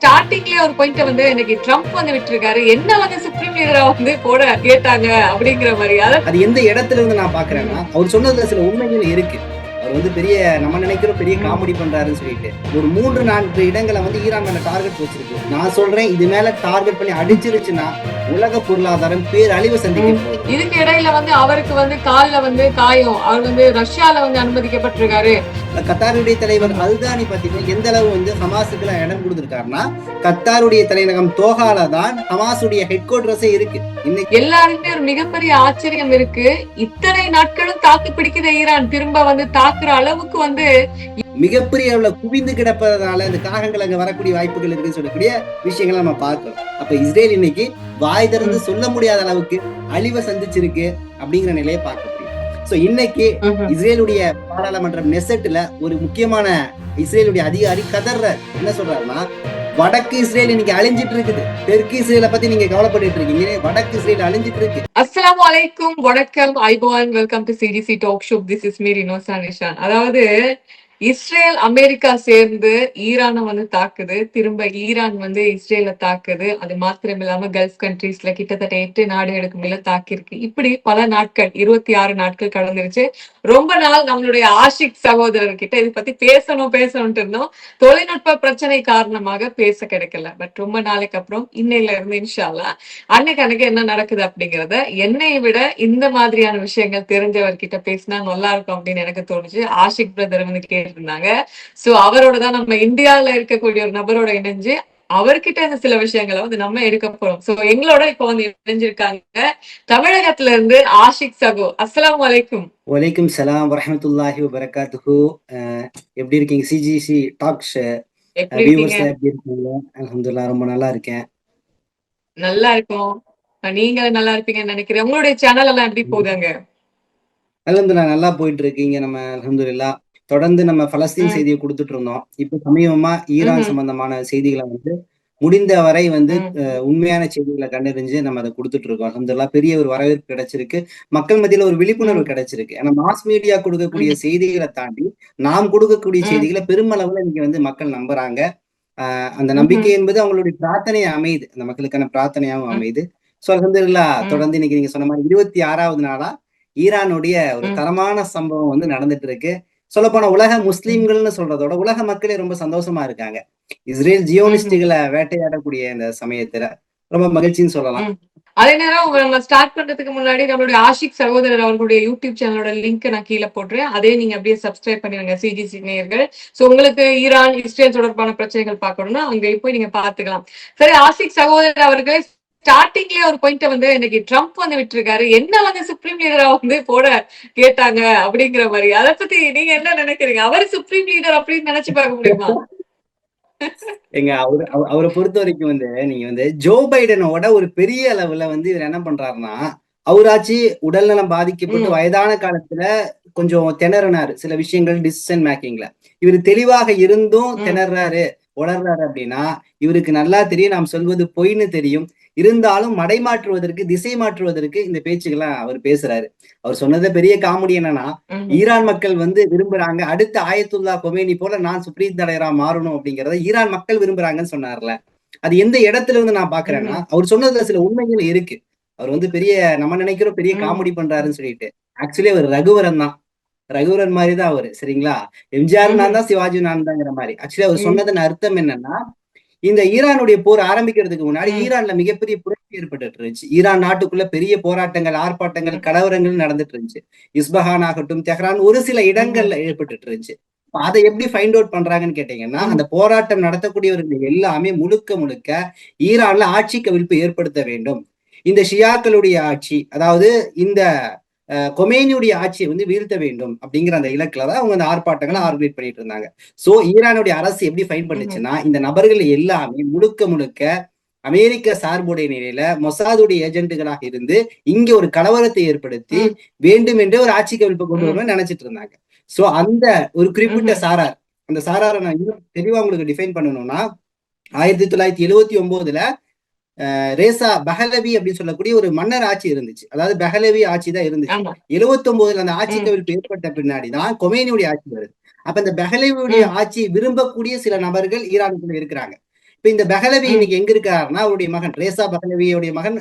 ஸ்டார்டிங்லயே ஒரு பாயிண்ட் வந்து இன்னைக்கு ட்ரம்ப் வந்து விட்டுருக்காரு. என்ன வந்து சுப்ரீம் லீடரா வந்து போட கேட்டாங்க அப்படிங்கிற மாதிரி. அது எந்த இடத்துல இருந்து நான் பாக்குறேன்னா, அவர் சொன்னதுல சில உண்மைகள் இருக்கு. அவர் வந்து பெரிய நம்ம நினைக்கிறோம் பெரிய காமெடி பண்றாருன்னு சொல்லிட்டு ஒரு 3-4 இடங்களை வந்து ஈரான் மேல டார்கெட் வச்சிருக்கு. நான் சொல்றேன் இது மேல டார்கெட் பண்ணி அடிச்சிருச்சுன்னா உலக பொருளாதாரம் பேரழிவு சந்திக்க போகுது. இதுக்கு இடையில வந்து அவருக்கு வந்து கால்ல வந்து காயம். அவர் வந்து ரஷ்யால வந்து அனுமதிக்கப்பட்டிருக்காரு. கத்தாருடைய தலைவர் அல்தானி பாத்தீங்கன்னா எந்த அளவு வந்து ஹமாஸுக்கு இடம் கொடுத்திருக்காருன்னா, கத்தாருடைய தலைநகம் தோஹால தான் ஹமாஸுடைய ஹெட் குவார்டர்ஸே இருக்கு. இன்னைக்கு எல்லாருமே ஒரு மிகப்பெரிய ஆச்சரியம் இருக்கு. இத்தனை நாட்களும் தாக்கு பிடிக்கிற ஈரான் திரும்ப வந்து தாக்குற அளவுக்கு வந்து மிகப்பெரிய அளவுல குவிந்து கிடப்பதனால இந்த காகங்கள் அங்க வரக்கூடிய வாய்ப்புகள் இருக்குன்னு சொல்லக்கூடிய விஷயங்களை நம்ம பார்க்கிறோம். அப்ப இஸ்ரேல் இன்னைக்கு வாய் திறந்து சொல்ல முடியாத அளவுக்கு அழிவை சந்திச்சிருக்கு அப்படிங்கிற நிலையை பார்க்க முடியும். சோ இன்னைக்கு இஸ்ரேலுடைய பாராளுமன்றம் நெசெட்ல ஒரு முக்கியமான இஸ்ரேலுடைய அதிகாரி கதர்ற என்ன சொல்றாருன்னா, வடக்கு இஸ்ரேல் இன்னைக்கு அழிஞ்சிட்டு இருக்குது. தெற்கு இஸ்ரேலை பத்தி நீங்க கவலைப்பட்டு இருக்கீங்க, வடக்கு இஸ்ரேல் அழிஞ்சிட்டு இருக்கு. அஸ்ஸலாமு அலைக்கும், வணக்கம், iPhone, welcome to CDC talk show. This is me Rinosa Nishan. அதாவது இஸ்ரேல் அமெரிக்கா சேர்ந்து ஈரானை வந்து தாக்குது, திரும்ப ஈரான் வந்து இஸ்ரேல தாக்குது. அது மாத்திரம் இல்லாம கல்ஃப் கண்ட்ரீஸ்ல கிட்டத்தட்ட 8 நாடுகளுக்கு மேல தாக்கிருக்கு. இப்படி பல நாட்கள் 26 நாட்கள் கடந்துருச்சு. ரொம்ப நாள் நம்மளுடைய ஆஷிக் சகோதரர்கிட்ட இதை பத்தி பேசணும்ட்டு இருந்தோம். தொழில்நுட்ப பிரச்சனை காரணமாக பேச கிடைக்கல. பட் ரொம்ப நாளைக்கு அப்புறம் இன்னையில இருந்து இன்ஷா அல்லாஹ் அன்னைக்கு என்ன நடக்குது அப்படிங்கறத என்னை விட இந்த மாதிரியான விஷயங்கள் தெரிஞ்சவர்கிட்ட பேசினா நல்லா இருக்கும் அப்படின்னு எனக்கு தோணுச்சு. ஆஷிக் பிரதர் வந்து கேட்டிருந்தாங்க. சோ அவரோட தான் நம்ம இந்தியாவில இருக்கக்கூடிய ஒரு நபரோட இணைஞ்சு அவர்கிட்ட இந்த சில விஷயங்களை வந்து நம்ம எடுக்க போறோம். சோ எங்களோட இப்ப வந்து இணைஞ்சிருக்காங்க தமிழகத்துல இருந்து ஆஷிக் சகோ. அஸ்ஸலாமு அலைக்கும். வலைக்கும் சலாம் வரஹ்மத்துல்லாஹி வபரகாத்துஹு. எப்படி இருக்கீங்க? சிஜிசி டாக்ஸ் வியூவர்ஸ்ல எப்படி இருக்கீங்க? அல்ஹம்துலில்லாஹ் ரொம்ப நல்லா இருக்கேன். நல்லா இருக்கும். நீங்க நல்லா இருப்பீங்கன்னு நினைக்கிறேன். உங்களுடைய சேனல் எல்லாம் எப்படி போகுதுங்க? அல்ஹம்துலில்லாஹ் நல்லா போயிட்டு இருக்கீங்க. நம்ம அல்ஹம்துலில்லாஹ் தொடர்ந்து நம்ம பலஸ்தீன் செய்தியை கொடுத்துட்டு இருந்தோம். இப்ப சமீபமா ஈரான் சம்பந்தமான செய்திகளை வந்து முடிந்த வரை வந்து உண்மையான செய்திகளை கண்டறிஞ்சு நம்ம அதை கொடுத்துட்டு இருக்கோம். அல்ஹம்துலில்லாஹ் பெரிய ஒரு வரவேற்பு கிடைச்சிருக்கு. மக்கள் மத்தியில ஒரு விழிப்புணர்வு கிடைச்சிருக்கு. ஏன்னா மாஸ் மீடியா கொடுக்கக்கூடிய செய்திகளை தாண்டி நாம் கொடுக்கக்கூடிய செய்திகளை பெருமளவுல இங்க வந்து மக்கள் நம்புறாங்க. அந்த நம்பிக்கை என்பது அவங்களுடைய பிரார்த்தனையை அமையுது. அந்த மக்களுக்கான பிரார்த்தனையாகவும் அமையுது. சோ அல்ஹம்துலில்லாஹ் தொடர்ந்து இன்னைக்கு நீங்க சொன்ன மாதிரி 26வது நாளா ஈரானுடைய ஒரு தரமான சம்பவம் வந்து நடந்துட்டு இருக்கு. சொல்ல போனா உலக முஸ்லிம்கள்னு சொல்றதோட உலக மக்களே ரொம்ப சந்தோஷமா இருக்காங்க. இஸ்ரேல் ஜியோனிஸ்டுகளை வேட்டையாடக்கூடிய இந்த சமயத்துல ரொம்ப மகிழ்ச்சின்னு சொல்லலாம். அதே நேரம் நம்ம ஸ்டார்ட் பண்றதுக்கு முன்னாடி நம்மளுடைய ஆஷிக் சகோதரர் அவர்களுடைய யூடியூப் சேனலோட லிங்க் நான் கீழே போடுறேன். அதே நீங்க அப்படியே சப்ஸ்கிரைப் பண்ணிடுங்க சிஜிசி நேயர்கள். சோ உங்களுக்கு ஈரான் இஸ்ரேல் தொடர்பான பிரச்சனைகள் பார்க்கணும்னா அங்க போய் நீங்க பாத்துக்கலாம். சரி, ஆஷிக் சகோதரர் அவர்கள் ஸ்டார்டிங்லயே ஒரு பாயிண்ட் வந்து இன்னைக்கு ட்ரம்ப் வந்து விட்டுருக்காரு. என்ன வந்து சுப்ரீம் லீடரா வந்து போட கேட்டாங்க அப்படிங்கிற மாதிரி. அதை பத்தி நீங்க என்ன நினைக்கிறீங்க? அவர் சுப்ரீம் லீடர் அப்படின்னு நினைச்சு பார்க்க முடியுமா? எங்க அவரை பொறுத்த வரைக்கும் வந்து நீங்க வந்து ஜோ பைடனோட ஒரு பெரிய அளவுல வந்து இவர் என்ன பண்றாருன்னா, அவராச்சு உடல்நலம் பாதிக்கப்பட்டு வயதான காலத்துல கொஞ்சம் திணறினாரு சில விஷயங்கள் டிசிஷன் மேக்கிங்ல. இவர் தெளிவாக இருந்தும் திணறாரு உணர்றாரு அப்படின்னா இவருக்கு நல்லா தெரியும் நாம் சொல்வது பொய்ன்னு தெரியும். இருந்தாலும் மடைமாற்றுவதற்கு திசை மாற்றுவதற்கு இந்த பேச்சுக்கெல்லாம் அவர் பேசுறாரு. அவர் சொன்னது பெரிய காமெடி என்னன்னா, ஈரான் மக்கள் வந்து விரும்புறாங்க அடுத்த ஆயத்துல்லா கொமேனி போல நான் சுப்ரீம் தலைவரா மாறணும் அப்படிங்கறத ஈரான் மக்கள் விரும்புறாங்கன்னு சொன்னார்ல. அது எந்த இடத்துல இருந்து நான் பாக்குறேன்னா, அவர் சொன்னதுல சில உண்மைகள் இருக்கு. அவர் வந்து பெரிய நம்ம நினைக்கிறோம் பெரிய காமெடி பண்றாருன்னு சொல்லிட்டு ஆக்சுவலி அவர் ரகுவரன் தான். ரகுவரன் மாதிரிதான் அவரு. சரிங்களா? எம்ஜிஆர் நான் தான், சிவாஜி நான் தாங்கிற மாதிரி. ஆக்சுவலி அவர் சொன்னதன் அர்த்தம் என்னன்னா, இந்த ஈரானுடைய போர் ஆரம்பிக்கிறதுக்கு முன்னாடி ஈரான்ல மிகப்பெரிய புரட்சி ஏற்பட்டு இருந்துச்சு. ஈரான் நாட்டுக்குள்ள பெரிய போராட்டங்கள், ஆர்ப்பாட்டங்கள், கலவரங்கள் நடந்துட்டு இருந்துச்சு. இஸ்பஹான் ஆகட்டும், தெஹ்ரான் ஒரு சில இடங்கள்ல ஏற்பட்டு இருந்துச்சு. அதை எப்படி ஃபைண்ட் அவுட் பண்றாங்கன்னு கேட்டீங்கன்னா, அந்த போராட்டம் நடத்தக்கூடியவர்கள் எல்லாமே முழுக்க ஈரான்ல ஆட்சி கவிழ்ப்பு ஏற்படுத்த வேண்டும். இந்த ஷியாக்களுடைய ஆட்சி, அதாவது இந்த கொமேனியுடைய ஆட்சியை வந்து வீழ்த்த வேண்டும் அப்படிங்கிற அந்த இலக்குலதான் அவங்க அந்த ஆர்ப்பாட்டங்களை ஆர்கனைட் பண்ணிட்டு இருந்தாங்க. சோ ஈரானுடைய அரசு எப்படி ஃபைன் பண்ணுச்சுன்னா, இந்த நபர்கள் எல்லாமே முழுக்க அமெரிக்க சார்புடைய நிலையில மொசாதுடைய ஏஜென்ட்டுகளாக இருந்து இங்க ஒரு கலவரத்தை ஏற்படுத்தி வேண்டும் என்று ஒரு ஆட்சி கவிழ்ப்பு கொண்டு வரணும்னு நினைச்சிட்டு இருந்தாங்க. சோ அந்த ஒரு குறிப்பிட்ட சாரார், அந்த சாராரை நான் இன்னும் தெளிவா உங்களுக்கு டிஃபைன் பண்ணணும்னா, 1979ல ரேசா பஹலவி அப்படின்னு சொல்லக்கூடிய ஒரு மன்னர் ஆட்சி இருந்துச்சு. அதாவது பஹலவி ஆட்சி தான் இருந்துச்சு. 79ல அந்த ஆட்சி கவிழ்ப்பு ஏற்பட்ட பின்னாடிதான் கொமேனியுடைய ஆட்சி வருது. அப்ப இந்த பஹலவியுடைய ஆட்சி விரும்பக்கூடிய சில நபர்கள் ஈரானுக்குள்ள இருக்கிறாங்க. இப்ப இந்த பெஹலவி ம், இன்னைக்கு எங்க இருக்காருன்னா, அவருடைய மகன் ரேசா பெஹலவியுடைய மகன்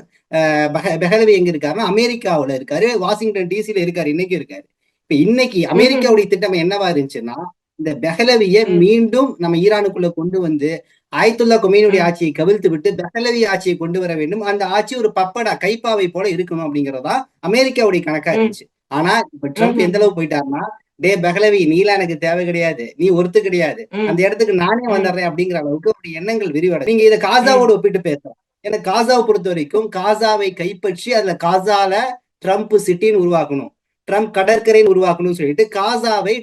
பெஹலவி எங்க இருக்காருன்னா அமெரிக்காவுல இருக்காரு, வாஷிங்டன் டிசில இருக்காரு, இன்னைக்கு இருக்காரு. இப்ப இன்னைக்கு ம்ஹ்ஹ்ம். அமெரிக்காவுடைய திட்டம் என்னவா இருந்துச்சுன்னா, இந்த பெஹலவிய ம், மீண்டும் நம்ம ஈரானுக்குள்ள கொண்டு வந்து ஆயத்துல்லா கொமேனியுடைய ம், ஆட்சியை கவிழ்த்து விட்டு பெஹலவி ஆட்சியை கொண்டு வர வேண்டும். அந்த ஆட்சி ஒரு பப்படா கைப்பாவை போல இருக்கணும் அப்படிங்கறதா அமெரிக்காவுடைய கணக்கா ம், இருந்துச்சு. ஆனா இப்ப ட்ரம்ப் எந்த ம்ஹ்ஹ்ம். அளவு போயிட்டாருன்னா, டே பெஹலவி நீலாம் எனக்கு தேவை கிடையாது, நீ ஒருத்து கிடையாது, ம், அந்த இடத்துக்கு நானே ம், வந்துடுறேன் அப்படிங்கிற அளவுக்கு அவருடைய எண்ணங்கள் விரிவடை. நீங்க இதை ம், காசாவோட ஒப்பிட்டு பேசலாம். எனக்கு காசாவை பொறுத்த வரைக்கும் காசாவை கைப்பற்றி அதுல காசால ட்ரம்ப் சிட்டின்னு உருவாக்கணும், ட்ரம்ப் கடற்கரைன்னு உருவாக்கணும்னு சொல்லிட்டு காசாவை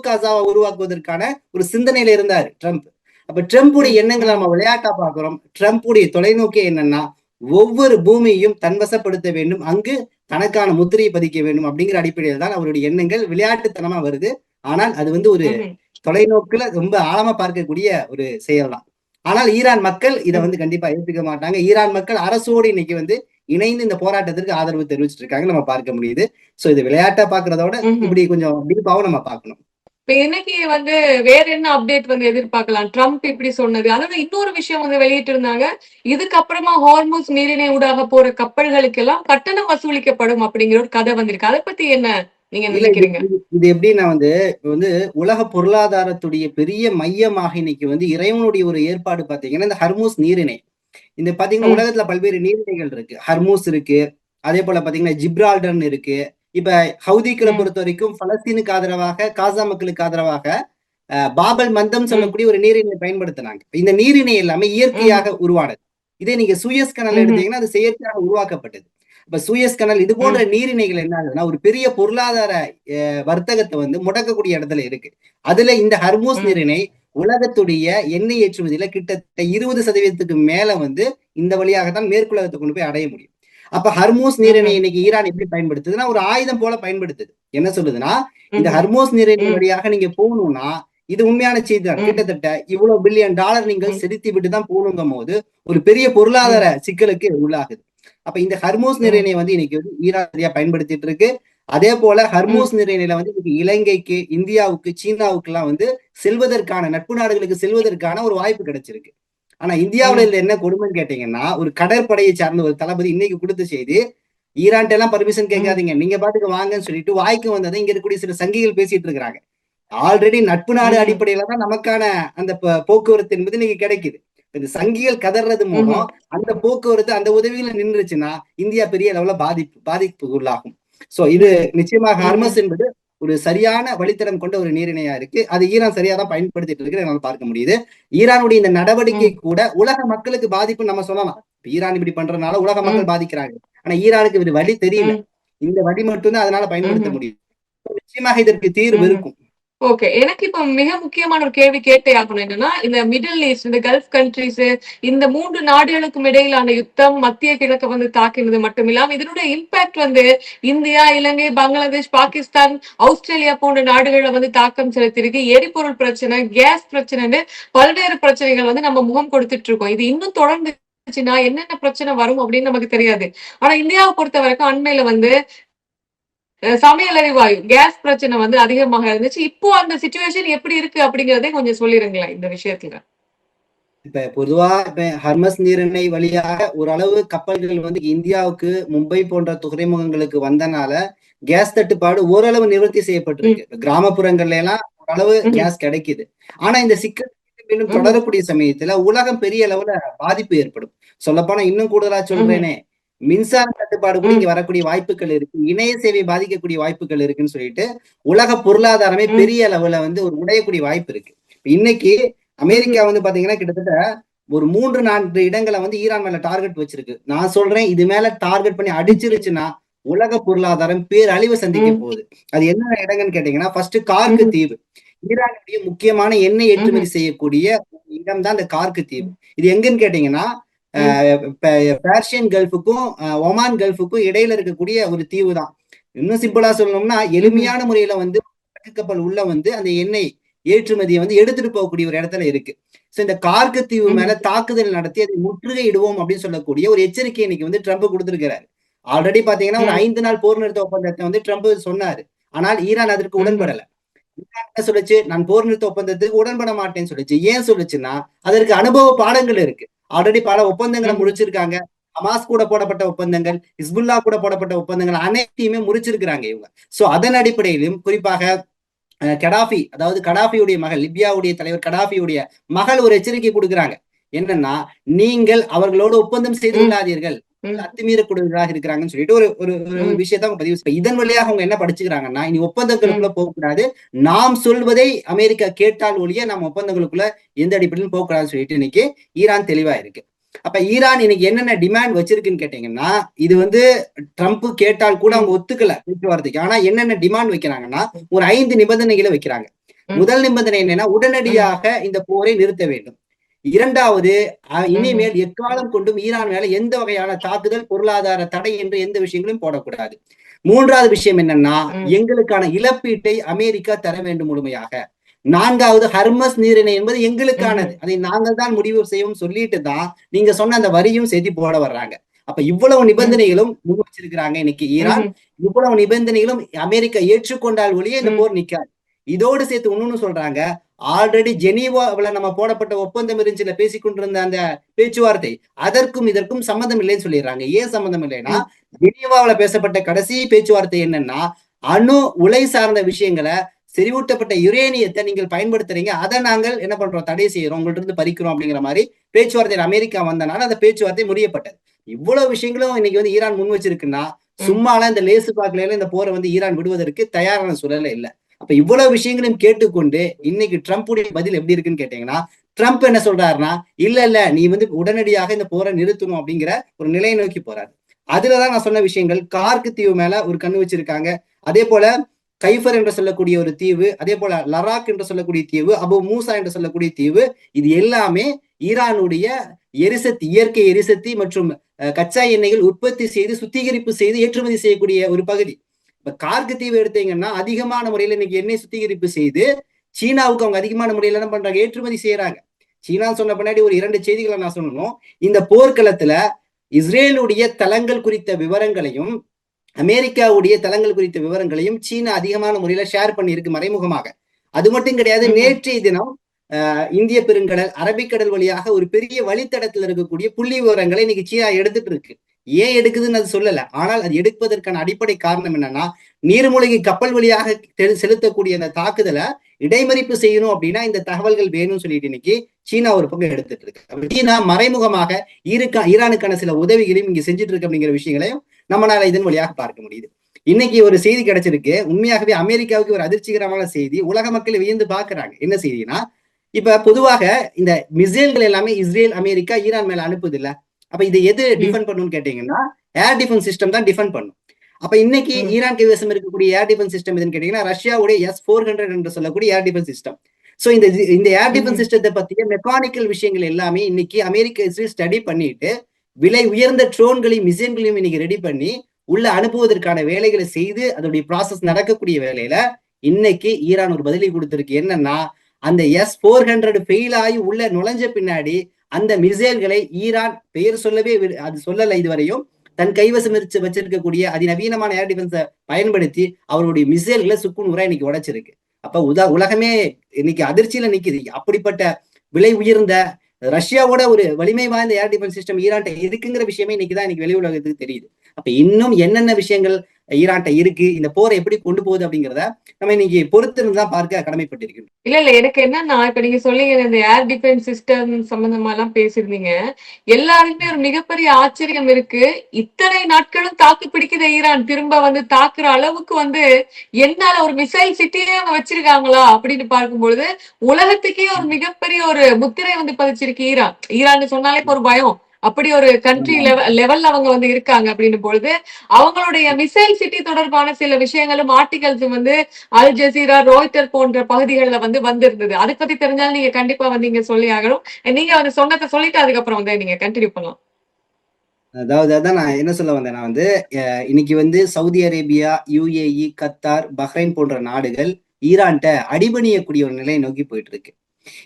காசாவை உருவாக்குவதற்கான ஒரு சிந்தனையில இருந்தாரு ட்ரம்ப். அப்ப ட்ரம்புடைய ம், எண்ணங்களை ம், நம்ம விளையாட்டா பாக்குறோம். ட்ரம்புடைய தொலைநோக்கி என்னன்னா, ஒவ்வொரு பூமியையும் தன்வசப்படுத்த வேண்டும், அங்கு தனக்கான முத்திரையை பதிக்க வேண்டும் அப்படிங்கிற அடிப்படையில் தான் அவருடைய எண்ணங்கள் விளையாட்டுத்தனமா வருது. ஆனால் அது வந்து ஒரு ம்ஹ்ம். தொலைநோக்குல ரொம்ப ஆழமா பார்க்கக்கூடிய ஒரு செயல் தான். ஆனால் ஈரான் மக்கள் இதை ம், வந்து கண்டிப்பா ஏற்றுக்க மாட்டாங்க. ஈரான் மக்கள் அரசோடு இன்னைக்கு வந்து இணைந்து இந்த போராட்டத்திற்கு ஆதரவு தெரிவிச்சிட்டு இருக்காங்க, நம்ம பார்க்க முடியுது. சோ இது விளையாட்டா பாக்குறதோட ம்ஹ்ம். இப்படி கொஞ்சம் டீப்பாவும் நம்ம பார்க்கணும். இப்ப இன்னைக்கு வந்து வேற என்ன அப்டேட் வந்து எதிர்பார்க்கலாம்? ட்ரம்ப் இப்படி சொன்னது. அதோட இன்னொரு விஷயம் வந்து வெளியிட்டிருந்தாங்க. இதுக்கப்புறமா ஹார்முஸ் நீரிணை ஊடாக போற கப்பல்களுக்கெல்லாம் கட்டணம் வசூலிக்கப்படும் அப்படிங்கிற ஒரு கதை வந்திருக்கு. அத பத்தி என்ன நீங்க இல்ல இது நினைக்கிறீங்க? இது இது எப்படின்னா வந்து இப்ப வந்து உலக பொருளாதாரத்துடைய பெரிய மையமாக இன்னைக்கு வந்து இறைவனுடைய ஒரு ஏற்பாடு பாத்தீங்கன்னா இந்த ஹர்மூஸ் நீரிணை. இந்த பாத்தீங்கன்னா ம், உலகத்துல பல்வேறு நீர்நிலைகள் இருக்கு. ஹர்மூஸ் இருக்கு, அதே போல பாத்தீங்கன்னா ஜிப்ரால்டர்னு இருக்கு. இப்ப ஹவுதிக்களை ம், பொறுத்த வரைக்கும் பலஸ்தீனுக்கு ஆதரவாக, காசா மக்களுக்கு ஆதரவாக பாபல் மந்தம் ம், சொல்லக்கூடிய ஒரு நீரிணை பயன்படுத்தினாங்க. இந்த நீரிணை எல்லாமே ம்ஹ்ம், இயற்கையாக உருவானது. இதே நீங்க சூயஸ் கனல் ம்ஹ்ம், எடுத்தீங்கன்னா அது செயற்கையாக உருவாக்கப்பட்டது. இப்ப சூயஸ் கனல் இது போன்ற ம், நீரிணைகள் என்ன ஆகுதுன்னா ஒரு பெரிய பொருளாதார வர்த்தகத்தை வந்து முடக்கக்கூடிய இடத்துல இருக்கு. அதுல இந்த ஹர்மூஸ் ம், நீரிணை உலகத்துடைய எண்ணெய் ஏற்றுமதியில கிட்டத்தட்ட 20% மேல வந்து இந்த வழியாகத்தான் மேற்குலகத்தை கொண்டு போய் அடைய முடியும். அப்ப ஹர்மூஸ் நீரிணை ம்ஹ்ம், இன்னைக்கு ஈரான் எப்படி பயன்படுத்துதுன்னா ஒரு ஆயுதம் போல பயன்படுத்துது. என்ன சொல்லுதுன்னா, இந்த ம்ஹ்ம், ஹர்மூஸ் நீரிணை ம், வழியாக நீங்க போகணும்னா இது உண்மையான செய்தி தான். ம், கிட்டத்தட்ட இவ்வளவு பில்லியன் டாலர் நீங்கள் ம், செலுத்தி விட்டு தான் போகணுங்கும் போது ஒரு பெரிய பொருளாதார ம், சிக்கலுக்கு உள்ளாகுது. அப்ப இந்த ஹர்மூஸ் ம், நீரிணை வந்து இன்னைக்கு வந்து ஈரான் சரியா பயன்படுத்திட்டு இருக்கு. அதே போல ம், ஹர்மூஸ் நீரிணையில வந்து இன்னைக்கு இலங்கைக்கு, இந்தியாவுக்கு, சீனாவுக்கு எல்லாம் வந்து செல்வதற்கான நட்பு நாடுகளுக்கு செல்வதற்கான ஒரு வாய்ப்பு கிடைச்சிருக்கு. ஆனா இந்தியாவுல ம், இதுல என்ன கொடுமைன்னு கேட்டீங்கன்னா, ஒரு கடற்படையை சார்ந்த ஒரு தளபதி இன்னைக்கு கொடுத்த செய்தி, ஈரான்ட்ட எல்லாம் பர்மிஷன் ம், கேட்காதீங்க, நீங்க பாட்டுக்கு வாங்கன்னு சொல்லிட்டு வாய்க்கு வந்ததை இங்க இருக்கக்கூடிய சில சங்கிகள் பேசிட்டு இருக்கிறாங்க. ஆல்ரெடி நட்பு நாடு ம்ஹ்ம், அடிப்படையில தான் நமக்கான அந்த போக்குவரத்து என்பது இன்னைக்கு கிடைக்குது. இந்த சங்கிகள் கதறது ம்ஹ்ம், மூலம் அந்த போக்குவரத்து அந்த உதவிகளை நின்றுச்சுன்னா இந்தியா பெரிய லெவல்ல பாதிப்பு உள்ளாகும். சோ இது நிச்சயமாக ம்ஹ்ம், ஹார்மஸ் என்பது ஒரு சரியான வழித்தடம் கொண்ட ஒரு நீரிணையா இருக்கு. அது ஈரான் சரியா தான் பயன்படுத்திட்டு இருக்கு, என்னால பார்க்க முடியுது. ஈரானுடைய இந்த நடவடிக்கை ம், கூட உலக மக்களுக்கு பாதிப்புன்னு நம்ம சொல்லலாம். ஈரான் இப்படி பண்றதுனால உலக ம், மக்கள் பாதிக்கிறாங்க. ஆனா ஈரானுக்கு இது வழி தெரியல. ம், இந்த வழி மட்டும்தான் அதனால பயன்படுத்த ம்ஹ்ம், முடியும். நிச்சயமாக இதற்கு தீர்வு ம்ஹ்ம். இருக்கும். ஓகே. எனக்கு இப்ப மிக முக்கியமான ஒரு கேள்வி கேட்டே ஆகணும். என்னன்னா, இந்த மிடில் ஈஸ்ட், இந்த கல்ஃப் கண்ட்ரீஸ் இந்த 3 நாடுகளுக்கும் இடையிலான யுத்தம் மத்திய கிழக்க வந்து தாக்கினது மட்டும் இல்லாம, இதனுடைய இம்பாக்ட் வந்து இந்தியா, இலங்கை, பங்களாதேஷ், பாகிஸ்தான், ஆஸ்திரேலியா போன்ற நாடுகள்ல வந்து தாக்கம் செலுத்தியிருக்கு. எரிபொருள் பிரச்சனை, கேஸ் பிரச்சனைன்னு பல்வேறு பிரச்சனைகள் வந்து நம்ம முகம் கொடுத்துட்டு இருக்கோம். இது இன்னும் தொடர்ந்துச்சுன்னா என்னென்ன பிரச்சனை வரும் அப்படின்னு நமக்கு தெரியாது. ஆனா இந்தியாவ பொறுத்தவரைக்கும் அண்மையில வந்து சமையல் எரிவாயு, கேஸ் பிரச்சனை வந்து அதிகமாக இருந்துச்சு. இப்போ அந்த சிச்சுவேஷன் எப்படி இருக்கு அப்படிங்கிறதையும் கொஞ்சம் சொல்லிருங்களேன் இந்த விஷயத்துல. இப்ப பொதுவா இப்ப ஹர்மஸ் நீரிணை வழியாக ஓரளவு கப்பல்கள் வந்து இந்தியாவுக்கு மும்பை போன்ற துறைமுகங்களுக்கு வந்தனால கேஸ் தட்டுப்பாடு ஓரளவு நிவர்த்தி செய்யப்பட்டிருக்கு. ம், இப்ப கிராமப்புறங்கள்ல எல்லாம் ஓரளவு ம்ஹ்ம், கேஸ் கிடைக்குது. ஆனா இந்த சிக்கல் மீண்டும் ம்ஹ்ம், தொடரக்கூடிய சமயத்துல உலகம் பெரிய அளவுல பாதிப்பு ஏற்படும். சொல்லப்போனா இன்னும் கூடுதலா ம்ஹ்ம், சொல்றேனே, மின்சார தட்டுப்பாடு கூட இங்க ம், வரக்கூடிய வாய்ப்புகள் இருக்கு, இணைய சேவை பாதிக்கக்கூடிய வாய்ப்புகள் இருக்குன்னு சொல்லிட்டு உலக பொருளாதாரமே ம், பெரிய அளவுல வந்து ஒரு உடையக்கூடிய வாய்ப்பு இருக்கு. இன்னைக்கு ம்ஹ்ம், அமெரிக்கா வந்து பாத்தீங்கன்னா கிட்டத்தட்ட ஒரு 3-4 இடங்களை வந்து ஈரான் மேல டார்கெட் வச்சிருக்கு. நான் சொல்றேன், இது மேல டார்கெட் பண்ணி அடிச்சிருச்சுன்னா உலக பொருளாதாரம் பேரழிவு சந்திக்க ம், போகுது. அது என்ன இடங்கன்னு கேட்டீங்கன்னா, ஃபர்ஸ்ட் கார்க்கு ம்ஹ்ம், தீவு. ஈரானுடைய முக்கியமான எண்ணெய் ம்ஹ்ம், ஏற்றுமதி செய்யக்கூடிய இடம் தான் இந்த கார்க்கு தீவு. ம், இது எங்கன்னு கேட்டீங்கன்னா, ம், பேர்ஷியன் கல்ஃபுக்கும் ஒமான் கல்ஃபுக்கும் இடையில இருக்கக்கூடிய ஒரு தீவு தான். இன்னும் சிம்பிளா சொல்லணும்னா ம்ஹ்ம், எளிமையான முறையில வந்து கப்பல் உள்ள வந்து அந்த எண்ணெய் ஏற்றுமதியை வந்து எடுத்துட்டு போகக்கூடிய ஒரு இடத்துல இருக்கு. சோ இந்த கார்க்கு தீவு மேல ம்ஹ்ம், தாக்குதல் நடத்தி அதை முற்றுகையிடுவோம் அப்படின்னு சொல்லக்கூடிய ஒரு எச்சரிக்கை இன்னைக்கு வந்து ட்ரம்ப் கொடுத்திருக்கிறாரு. ஆல்ரெடி பாத்தீங்கன்னா ஒரு ம், 5 நாள் போர் நிறுத்த ஒப்பந்தத்தை வந்து ட்ரம்ப் சொன்னாரு. ஆனால் ஈரான் அதற்கு ம்ஹ்ம், உடன்படல. என்ன சொல்லுச்சு? நான் போர் நிறுத்த ஒப்பந்தத்துக்கு உடன்பட மாட்டேன்னு சொல்லுச்சு. ஏன் சொல்லுச்சுன்னா, அதற்கு அனுபவ பாடங்கள் இருக்கு. ஆல்ரெடி பல ஒப்பந்தங்களை முடிச்சிருக்காங்க. ஹமாஸ் கூட போடப்பட்ட ஒப்பந்தங்கள், ஹிஸ்புல்லா கூட போடப்பட்ட ஒப்பந்தங்கள் அனைத்தையுமே முடிச்சிருக்கிறாங்க இவங்க. சோ அதன் அடிப்படையிலும் குறிப்பாக கடாஃபி, அதாவது கடாஃபியுடைய மகள், லிபியாவுடைய தலைவர் கடாஃபியுடைய மகள் ஒரு எச்சரிக்கை கொடுக்குறாங்க. என்னன்னா, நீங்கள் அவர்களோடு ஒப்பந்தம் செய்து கொள்ளாதீர்கள், அத்துமீறக்கூடியவர்களாக இருக்கிறாங்கன்னு சொல்லிட்டு ஒரு ஒரு ஒரு விஷயத்த அவங்க பதிவு. இதன் வழியாக அவங்க என்ன படிச்சுக்கிறாங்கன்னா, இனி ஒப்பந்தங்களுக்குள்ள போகக்கூடாது, நாம் சொல்வதை அமெரிக்கா கேட்டால் ஒழிய நம்ம ஒப்பந்தங்களுக்குள்ள எந்த அடிப்படையிலும் போகக்கூடாதுன்னு சொல்லிட்டு இன்னைக்கு ஈரான் தெளிவா இருக்கு. அப்ப ஈரான் இன்னைக்கு என்னென்ன டிமாண்ட் வச்சிருக்குன்னு கேட்டீங்கன்னா, இது வந்து ட்ரம்ப் கேட்டால் கூட அவங்க ஒத்துக்கல பேச்சுவார்த்தைக்கு. ஆனா என்னென்ன டிமாண்ட் வைக்கிறாங்கன்னா, ஒரு 5 நிபந்தனைகளை வைக்கிறாங்க. முதல் நிபந்தனை என்னன்னா, உடனடியாக இந்த போரை நிறுத்த வேண்டும். இரண்டாவது, இனிமேல் எக்காலம் கொண்டும் ஈரான் மேல எந்த வகையான தாக்குதல், பொருளாதார தடை என்று எந்த விஷயங்களும் போடக்கூடாது. மூன்றாவது விஷயம் என்னன்னா, எங்களுக்கான இழப்பீட்டை அமெரிக்கா தர வேண்டும் முழுமையாக. நான்காவது, ஹர்மஸ் நீரிணை என்பது எங்களுக்கானது, அதை நாங்கள் தான் முடிவு செய்வோம் சொல்லிட்டு தான் நீங்க சொன்ன அந்த வரியும் செய்தி போட வர்றாங்க. அப்ப இவ்வளவு நிபந்தனைகளும் முன் வச்சிருக்கிறாங்க இன்னைக்கு ஈரான். இவ்வளவு நிபந்தனைகளும் அமெரிக்கா ஏற்றுக்கொண்டால் ஒழிய இந்த போர் நிக்காது. இதோடு சேர்த்து இன்னொன்னு சொல்றாங்க, ஆல்ரெடி ஜெனீவாவில் நம்ம போடப்பட்ட ஒப்பந்தம் இருந்துச்சுல பேசிக்கொண்டிருந்த அந்த பேச்சுவார்த்தை, அதற்கும் இதற்கும் சம்மந்தம் இல்லைன்னு சொல்லிடுறாங்க. ஏன் சம்மந்தம் இல்லைன்னா, ஜெனீவாவில் பேசப்பட்ட கடைசி பேச்சுவார்த்தை என்னன்னா, அணு உலை சார்ந்த விஷயங்களை, செறிவூட்டப்பட்ட யுரேனியத்தை நீங்கள் பயன்படுத்துறீங்க, அதை நாங்கள் என்ன பண்றோம், தடை செய்யறோம், உங்கள்ட்ட இருந்து பறிக்கிறோம் அப்படிங்கிற மாதிரி பேச்சுவார்த்தையில் அமெரிக்கா வந்தனால அந்த பேச்சுவார்த்தை முடியப்பட்டது. இவ்வளவு விஷயங்களும் இன்னைக்கு வந்து ஈரான் முன் வச்சிருக்குன்னா, சும்மால இந்த லேசு பாக்கல இந்த போரை வந்து ஈரான் விடுவதற்கு தயாரான சூழல இல்லை. அப்ப இவ்வளவு விஷயங்களையும் கேட்டுக்கொண்டு இன்னைக்கு ட்ரம்ப்புடைய பதில் எப்படி இருக்குன்னு கேட்டீங்கன்னா, ட்ரம்ப் என்ன சொல்றாருன்னா, இல்ல நீ வந்து உடனடியாக இந்த போரை நிறுத்தணும் அப்படிங்கிற ஒரு நிலையை நோக்கி போறாரு. அதுலதான் நான் சொன்ன விஷயங்கள், கார்க்கு தீவு மேல ஒரு கண்ணு வச்சிருக்காங்க. அதே போல கைஃபர் என்று சொல்லக்கூடிய ஒரு தீவு, அதே போல லராக் என்று சொல்லக்கூடிய தீவு, அபு மூசா என்று சொல்லக்கூடிய தீவு, இது எல்லாமே ஈரானுடைய எரிசக்தி, இயற்கை எரிசக்தி மற்றும் கச்சா எண்ணெய்கள் உற்பத்தி செய்து சுத்திகரிப்பு செய்து ஏற்றுமதி செய்யக்கூடிய ஒரு பகுதி. இப்ப கார்க்கு தீவு எடுத்தீங்கன்னா அதிகமான முறையில இன்னைக்கு எண்ணெய் சுத்திகரிப்பு செய்து சீனாவுக்கு அவங்க அதிகமான முறையில என்ன பண்றாங்க, ஏற்றுமதி செய்யறாங்க. சீனா சொன்ன பின்னாடி ஒரு 2 செய்திகளை நான் சொல்லணும். இந்த போர்க்களத்துல இஸ்ரேலுடைய தளங்கள் குறித்த விவரங்களையும் அமெரிக்காவுடைய தளங்கள் குறித்த விவரங்களையும் சீனா அதிகமான முறையில ஷேர் பண்ணி இருக்கு மறைமுகமாக. அது மட்டும் கிடையாது, நேற்றைய தினம் இந்திய பெருங்கடல், அரபிக்கடல் வழியாக ஒரு பெரிய வழித்தடத்தில் இருக்கக்கூடிய புள்ளி விவரங்களை இன்னைக்கு சீனா எடுத்துட்டு இருக்கு. ஏன் எடுக்குதுன்னு அது சொல்லல, ஆனால் அது எடுப்பதற்கான அடிப்படை காரணம் என்னன்னா, நீர்மூழ்கி கப்பல் வழியாக செலுத்தக்கூடிய அந்த தாக்குதலை இடைமறிப்பு செய்யணும் அப்படின்னா இந்த தகவல்கள் வேணும்னு சொல்லிட்டு இன்னைக்கு சீனா ஒரு பக்கம் எடுத்துட்டு இருக்கு. சீனா மறைமுகமாக ஈரானுக்கான சில உதவிகளையும் இங்க செஞ்சுட்டு இருக்கு அப்படிங்கிற விஷயங்களையும் நம்மளால இதன் வழியாக பார்க்க முடியுது. இன்னைக்கு ஒரு செய்தி கிடைச்சிருக்கு, உண்மையாகவே அமெரிக்காவுக்கு ஒரு அதிர்ச்சிகரமான செய்தி, உலக மக்கள் வியந்து பாக்குறாங்க. என்ன செய்தினா, இப்ப பொதுவாக இந்த மிசைல்கள் எல்லாமே இஸ்ரேல், அமெரிக்கா, ஈரான் மேல அனுப்புது இல்ல. அப்ப இதை எது டிஃபெண்ட் பண்ணுன்னு கேட்டீங்கன்னா, ஏர் டிஃபென்ஸ் சிஸ்டம் தான் டிஃபெண்ட் பண்ணும். அப்ப இன்னைக்கு ஈரான் கைவசம் இருக்கக்கூடிய ஏர் டிஃபென்ஸ் சிஸ்டம் எதுன்னு கேட்டீங்கன்னா, ரஷ்யாவுடைய S-400 என்று சொல்லக்கூடிய ஏர் டிஃபென்ஸ் சிஸ்டம். சோ இந்த ஏர் டிஃபென்ஸ் சிஸ்டத்தை பத்திய மெக்கானிக்கல் விஷயங்கள் எல்லாமே இன்னைக்கு அமெரிக்கா இஸ்ரேல் ஸ்டடி பண்ணிட்டு விலை உயர்ந்த ட்ரோன்களையும் மிசைல்களையும் இன்னைக்கு ரெடி பண்ணி உள்ள அனுப்புவதற்கான வேலைகளை செய்து அதோடைய ப்ராசஸ் நடக்கக்கூடிய வேலையில இன்னைக்கு ஈரான் ஒரு பதிலை கொடுத்திருக்கு. என்னன்னா, அந்த S-400 ஃபெயில் ஆகி உள்ள நுழைஞ்ச பின்னாடி அந்த மிசைல்களை ஈரான் பெயர் சொல்லவே அது சொல்லல இதுவரையும், தன் கைவசம் வச்சிருக்கக்கூடிய அதிநவீனமான ஏர் டிஃபென்ஸை பயன்படுத்தி அவருடைய மிசைல்களை சுக்குநூறா இன்னைக்கு உடைச்சிருக்கு. அப்ப உலகமே இன்னைக்கு அதிர்ச்சியில நிக்குது. அப்படிப்பட்ட விலை உயர்ந்த ரஷ்யாவோட ஒரு வலிமை வாய்ந்த ஏர் டிஃபென்ஸ் சிஸ்டம் ஈரான்ட்ட இருக்குங்கிற விஷயமே இன்னைக்குதான் இன்னைக்கு வெளி உலகத்துக்கு தெரியுது. அப்ப இன்னும் என்னென்ன விஷயங்கள் ஈரான்ட்ட இருக்கு, இந்த போரை எப்படி கொண்டு போகுது அப்படிங்கிறத நம்ம இன்னைக்கு பொறுத்திருந்துதான் பார்க்க கடமைப்பட்டிருக்கோம். இல்ல எனக்கு என்னன்னா, இப்ப நீங்க சொன்னீங்க இந்த ஏர் டிஃபென்ஸ் சிஸ்டம் சம்பந்தமா எல்லாம் பேசிருந்தீங்க. எல்லாருக்குமே ஒரு மிகப்பெரிய ஆச்சரியம் இருக்கு. இத்தனை நாட்களும் தாக்கு பிடிக்கிற ஈரான் திரும்ப வந்து தாக்குற அளவுக்கு வந்து என்னால ஒரு மிசைல் சிட்டியே அவங்க வச்சிருக்காங்களா அப்படின்னு பார்க்கும்பொழுது உலகத்துக்கே ஒரு மிகப்பெரிய ஒரு முத்திரை வந்து பதிச்சிருக்கு ஈரான். ஈரான் சொன்னாலே ஒரு பயம். அப்படி ஒரு கண்ட்ரி லெவல்ல அவங்க வந்து இருக்காங்க அப்படின்னு பொழுது அவங்களுடைய மிசைல் சிட்டி தொடர்பான சில விஷயங்களும் ஆர்டிகல்ஸ் வந்து அல் ஜசீரா, ராய்ட்டர் போன்ற பகுதிகளில் வந்து வந்திருந்தது. அதை பத்தி தெரிஞ்சாலும் நீங்க கண்டிப்பா வந்து இங்க சொல்லி ஆகணும். நீங்க வந்து சொன்னதை சொல்லிட்டு அதுக்கப்புறம் வந்து நீங்க கண்டினியூ பண்ணலாம். அதாவது அதான் நான் என்ன சொல்ல வந்தேன், நான் வந்து இன்னைக்கு வந்து Saudi Arabia, UAE, Qatar, Bahrain போன்ற நாடுகள் ஈரான்ட்ட அடிபணியக்கூடிய ஒரு நிலையை நோக்கி போயிட்டு இருக்கு.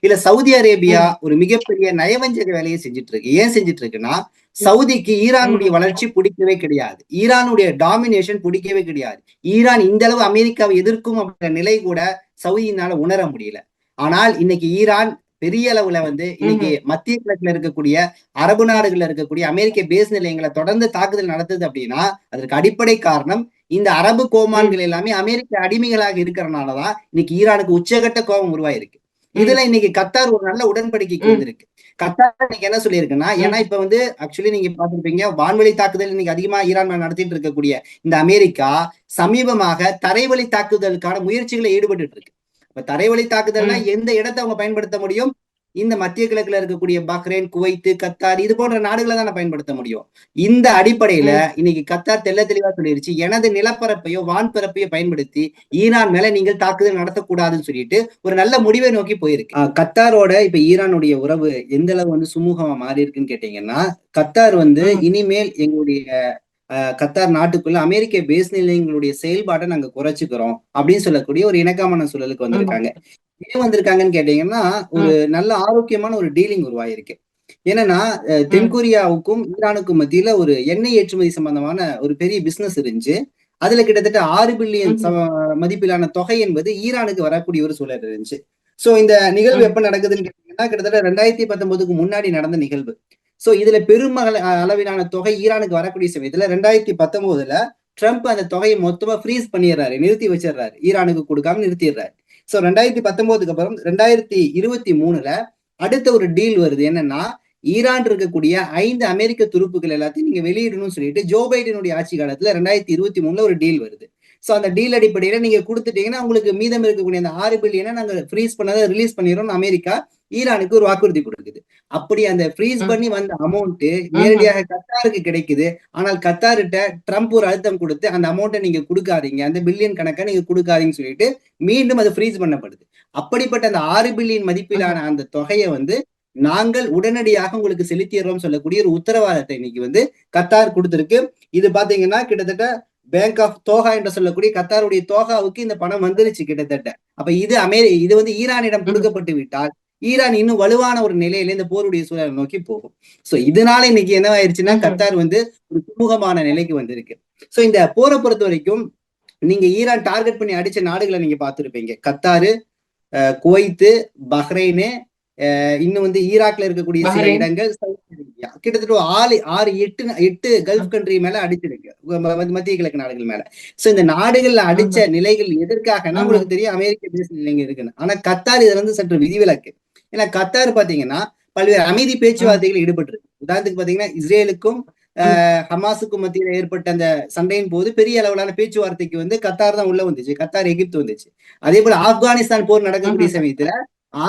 இல்ல சவுதி அரேபியா ஒரு மிகப்பெரிய நயவஞ்சக வேலையை செஞ்சுட்டு இருக்கு. ஏன் செஞ்சுட்டு இருக்குன்னா, சவுதிக்கு ஈரானுடைய வளர்ச்சி பிடிக்கவே கிடையாது, ஈரானுடைய டாமினேஷன் பிடிக்கவே கிடையாது. ஈரான் இந்த அளவு அமெரிக்காவை எதிர்க்கும் அப்படின்ற நிலை கூட சவுதியினால உணர முடியல. ஆனால் இன்னைக்கு ஈரான் பெரிய அளவுல வந்து இன்னைக்கு மத்திய கிழக்குல இருக்கக்கூடிய அரபு நாடுகள்ல இருக்கக்கூடிய அமெரிக்க பேஸ் நிலையங்களை தொடர்ந்து தாக்குதல் நடத்துது அப்படின்னா அதற்கு அடிப்படை காரணம் இந்த அரபு கோமான்கள் எல்லாமே அமெரிக்க அடிமைகளாக இருக்கிறனாலதான் இன்னைக்கு ஈரானுக்கு உச்சகட்ட கோபம் உருவாயிருக்கு. இதுல இன்னைக்கு கத்தார் ஒரு நல்ல உடன்படிக்கைக்கு வந்திருக்கு. கத்தார் இன்னைக்கு என்ன சொல்லியிருக்குன்னா, ஏன்னா இப்ப வந்து ஆக்சுவலி நீங்க பாத்துருப்பீங்க, வான்வழி தாக்குதல் இன்னைக்கு அதிகமா ஈரான் மேல நடத்திட்டு இருக்கக்கூடிய இந்த அமெரிக்கா சமீபமாக தரைவழி தாக்குதலுக்கான முயற்சிகளை ஈடுபட்டு இருக்கு. இப்ப தரைவழி தாக்குதல்னா எந்த இடத்தை அவங்க பயன்படுத்த முடியும்? இந்த மத்திய கிழக்குல இருக்கக்கூடிய பஹ்ரைன், குவைத்து, கத்தார் இது போன்ற நாடுகளை தான் பயன்படுத்த முடியும். இந்த அடிப்படையில இன்னைக்கு கத்தார் தெள்ள தெளிவா சொல்லிருச்சு, எனது நிலப்பரப்பையோ வான்பரப்பையோ பயன்படுத்தி ஈரான் மேல நீங்கள் தாக்குதல் நடத்தக்கூடாதுன்னு சொல்லிட்டு ஒரு நல்ல முடிவை நோக்கி போயிருக்கு. கத்தாரோட இப்ப ஈரானுடைய உறவு எந்த அளவு வந்து சுமூகமா மாறி இருக்குன்னு கேட்டீங்கன்னா, கத்தார் வந்து இனிமேல் எங்களுடைய கத்தார் நாட்டுக்குள்ள அமெரிக்க பேஸ் நிலையங்களுடைய செயல்பாட்டை நாங்க குறைச்சுக்கிறோம் அப்படின்னு சொல்லக்கூடிய ஒரு இணக்கமான சூழலுக்கு வந்திருக்காங்க. ஏன் வந்திருக்காங்கன்னு கேட்டீங்கன்னா, ஒரு நல்ல ஆரோக்கியமான ஒரு டீலிங் உருவாயிருக்கு. என்னன்னா தென்கொரியாவுக்கும் ஈரானுக்கும் மத்தியில ஒரு எண்ணெய் ஏற்றுமதி சம்பந்தமான ஒரு பெரிய பிசினஸ் இருந்துச்சு. அதுல கிட்டத்தட்ட 6 பில்லியன் மதிப்பிலான தொகை என்பது ஈரானுக்கு வரக்கூடிய ஒரு சூழல் இருந்துச்சு. சோ இந்த நிகழ்வு எப்ப நடக்குதுன்னு கேட்டீங்கன்னா, கிட்டத்தட்ட 2019க்கு முன்னாடி நடந்த நிகழ்வு. சோ இதுல பெரும் அளவிலான தொகை ஈரானுக்கு வரக்கூடிய சமயத்துல 2019ல ட்ரம்ப் அந்த தொகையை மொத்தமா ஃப்ரீஸ் பண்ணிடுறாரு, நிறுத்தி வச்சிடுறாரு, ஈரானுக்கு கொடுக்காம நிறுத்திடுறாரு. சோ 2019க்கு அப்புறம் 2023ல அடுத்த ஒரு டீல் வருது. என்னன்னா, ஈரான் இருக்கக்கூடிய 5 அமெரிக்க துருப்புகள் எல்லாத்தையும் நீங்க வெளியிடணும்னு சொல்லிட்டு ஜோ பைடனுடைய ஆட்சி காலத்துல 2023ல ஒரு டீல் வருது. சோ அந்த டீல் அடிப்படையில நீங்க கொடுத்துட்டீங்கன்னா உங்களுக்கு மீதம் இருக்கக்கூடிய அந்த 6 பில்லியனை நாங்க ஃப்ரீஸ் பண்ணதை ரிலீஸ் பண்ணிடுறோம் அமெரிக்கா ஈரானுக்கு ஒரு வாக்குறுதி கொடுக்குது. அப்படி அந்த ஃப்ரீஸ் பண்ணி வந்த அமௌண்ட் நேரடியாக கத்தாருக்கு கிடைக்குது. ஆனால் கத்தார்கிட்ட ட்ரம்ப் ஒரு அழுத்தம் கொடுத்து அந்த அமௌண்ட்டை நீங்க கொடுக்காதீங்க, அந்த பில்லியன் கணக்கை நீங்க கொடுக்காதீங்கன்னு சொல்லிட்டு மீண்டும் அது ஃப்ரீஸ் பண்ணப்படுது. அப்படிப்பட்ட அந்த 6 பில்லியன் மதிப்பிலான அந்த தொகையை வந்து நாங்கள் உடனடியாக உங்களுக்கு செலுத்திடுறோம் சொல்லக்கூடிய ஒரு உத்தரவாதத்தை இன்னைக்கு வந்து கத்தார் கொடுத்திருக்கு. இது பாத்தீங்கன்னா கிட்டத்தட்ட பேங்க் ஆஃப் தோஹா என்று சொல்லக்கூடிய கத்தாருடைய தோஹாவுக்கு இந்த பணம் வந்துருச்சு கிட்டத்தட்ட. அப்ப இது வந்து ஈரானிடம் கொடுக்கப்பட்டு விட்டால் ஈரான் இன்னும் வலுவான ஒரு நிலையில இந்த போருடைய சூழலை நோக்கி போகும். சோ இதனால இன்னைக்கு என்ன ஆயிடுச்சுன்னா கத்தார் வந்து ஒரு சுமூகமான நிலைக்கு வந்திருக்கு. சோ இந்த போரை பொறுத்த வரைக்கும் நீங்க ஈரான் டார்கெட் பண்ணி அடிச்ச நாடுகளை நீங்க பார்த்திருப்பீங்க. கத்தாரு, குவைத்து, பஹ்ரைனு, இன்னும் வந்து ஈராக்ல இருக்கக்கூடிய சில இடங்கள், கிட்டத்தட்ட 8 கல்ஃப் கண்ட்ரி மேல அடிச்சிருக்கு மத்திய கிழக்கு நாடுகள் மேல. சோ இந்த நாடுகள்ல அடிச்ச நிலைகள் எதற்காகனா உங்களுக்கு தெரியும் அமெரிக்க பேஸ் நிலைங்க இருக்குன்னு. ஆனா கத்தார் இதுல இருந்து சற்று விதிவிலக்கு. ஏன்னா கத்தார் பாத்தீங்கன்னா பல்வேறு அமைதி பேச்சுவார்த்தைகள் ஈடுபட்டு இருக்கு. உதாரணத்துக்கு பாத்தீங்கன்னா இஸ்ரேலுக்கும் ஹமாஸுக்கும் மத்தியில ஏற்பட்ட அந்த சண்டையின் போது பெரிய அளவிலான பேச்சுவார்த்தைக்கு வந்து கத்தார் தான் உள்ள வந்துச்சு. கத்தார் எகிப்து வந்துச்சு. அதே போல ஆப்கானிஸ்தான் போர் நடக்கக்கூடிய சமயத்துல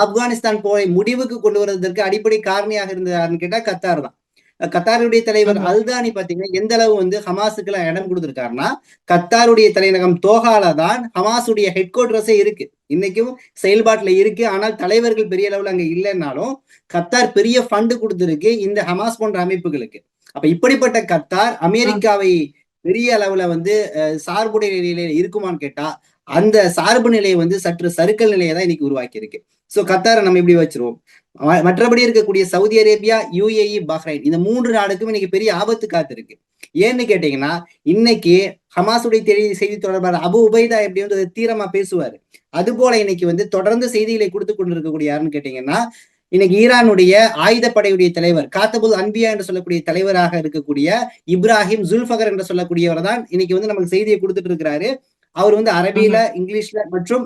ஆப்கானிஸ்தான் போரை முடிவுக்கு கொண்டு வருவதற்கு அடிப்படை காரணியாக இருந்ததாருன்னு கேட்டா கத்தார் தான். கத்தாருடைய தலைவர் அல்தானி பாத்தீங்கன்னா எந்த அளவு வந்து ஹமாஸுக்கு எல்லாம் இடம் கொடுத்திருக்காருன்னா, கத்தாருடைய தலைநகம் தோஹால தான் ஹமாஸுடைய ஹெட் குவார்டர்ஸே இருக்கு. இன்னைக்கும் செயல்பாட்டுல இருக்கு. ஆனால் தலைவர்கள் பெரிய அளவுல அங்க இல்லைன்னாலும் கத்தார் பெரிய ஃபண்டு கொடுத்திருக்கு இந்த ஹமாஸ் போன்ற அமைப்புகளுக்கு. அப்ப இப்படிப்பட்ட கத்தார் அமெரிக்காவை பெரிய அளவுல வந்து சார்புடைய நிலையில இருக்குமான்னு கேட்டா அந்த சார்பு நிலையை வந்து சற்று சறுக்கல் நிலையை தான் இன்னைக்கு உருவாக்கி இருக்கு. சோ கத்தாரை நம்ம இப்படி வச்சிருவோம். மற்றபடி இருக்கக்கூடிய சவுதி அரேபியா, யுஏஇ, பஹ்ரைன் இந்த 3 நாடுக்கும் இன்னைக்கு பெரிய ஆபத்து காத்திருக்கு. ஏன்னு கேட்டீங்கன்னா இன்னைக்கு ஹமாஸுடைய செய்தி தொடர்பாளர் அபு உபைதா எப்படி வந்து தீரமா பேசுவாரு. அது போல இன்னைக்கு வந்து தொடர்ந்து செய்திகளை கொடுத்து கொண்டிருக்கக்கூடிய யாருன்னு கேட்டீங்கன்னா இன்னைக்கு ஈரானுடைய ஆயுதப்படையுடைய தலைவர் காத்தபுல் அன்பியா என்று சொல்லக்கூடிய தலைவராக இருக்கக்கூடிய இப்ராஹிம் ஜுல்ஃபகர் என்று சொல்லக்கூடியவர் தான் இன்னைக்கு வந்து நமக்கு செய்தியை கொடுத்துட்டு இருக்கிறாரு. அவர் வந்து அரபியில, இங்கிலீஷ்ல மற்றும்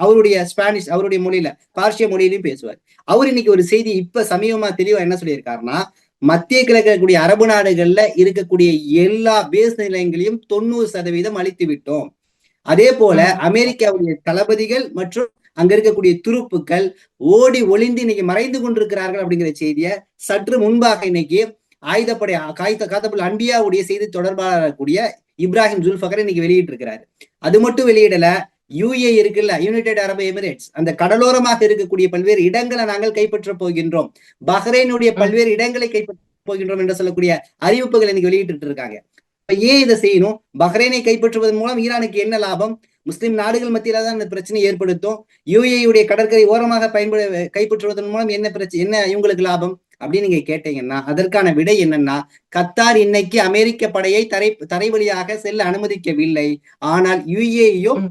அவருடைய ஸ்பானிஷ் அவருடைய மொழியில பார்சிய மொழியிலையும் பேசுவார். அவர் இன்னைக்கு ஒரு செய்தி இப்ப சமீபமா தெளிவா என்ன சொல்லியிருக்காருன்னா, மத்திய கிழக்கு இருக்கக்கூடிய அரபு நாடுகள்ல இருக்கக்கூடிய எல்லா பேஸ் நிலையங்களையும் 90% அழித்து விட்டோம். அதே போல அமெரிக்காவுடைய தளபதிகள் மற்றும் அங்க இருக்கக்கூடிய துருப்புக்கள் ஓடி ஒளிந்து இன்னைக்கு மறைந்து கொண்டிருக்கிறார்கள் அப்படிங்கிற செய்தியை சற்று முன்பாக இன்னைக்கு ஆயுதப்படை காத்தபுல் அன்பியாவுடைய செய்தி தொடர்பாளர் கூடிய இப்ராஹிம் ஜுல்ஃபகர் இன்னைக்கு வெளியிட்டு இருக்கிறாரு. அது மட்டும் வெளியிடல, யுஏ இருக்குல்ல, யுனைடெட் அரபு எமிரேட்ஸ், அந்த கடலோரமாக இருக்கக்கூடிய பல்வேறு இடங்களை நாங்கள் கைப்பற்ற போகின்றோம், பஹ்ரைனுடைய பல்வேறு இடங்களை கைப்பற்ற போகின்றோம் என்று சொல்லக்கூடிய அறிவிப்புகள் இன்னைக்கு வெளியிட்டு இருக்காங்க. ஏன் இதை செய்யணும்? பஹ்ரைனை கைப்பற்றுவதன் மூலம் ஈரானுக்கு என்ன லாபம்? முஸ்லிம் நாடுகள் மத்தியில தான் இந்த பிரச்சனை ஏற்படுத்தும். யுஏயுடைய கடற்கரை ஓரமாக கைப்பற்றுவதன் மூலம் என்ன பிரச்சனை, என்ன இவங்களுக்கு லாபம் அப்படின்னு நீங்க கேட்டீங்கன்னா அதற்கான விடை என்னன்னா, கத்தார் இன்னைக்கு அமெரிக்க படையை தரை வழியாக செல்ல அனுமதிக்கவில்லை. ஆனால் யுஏயும்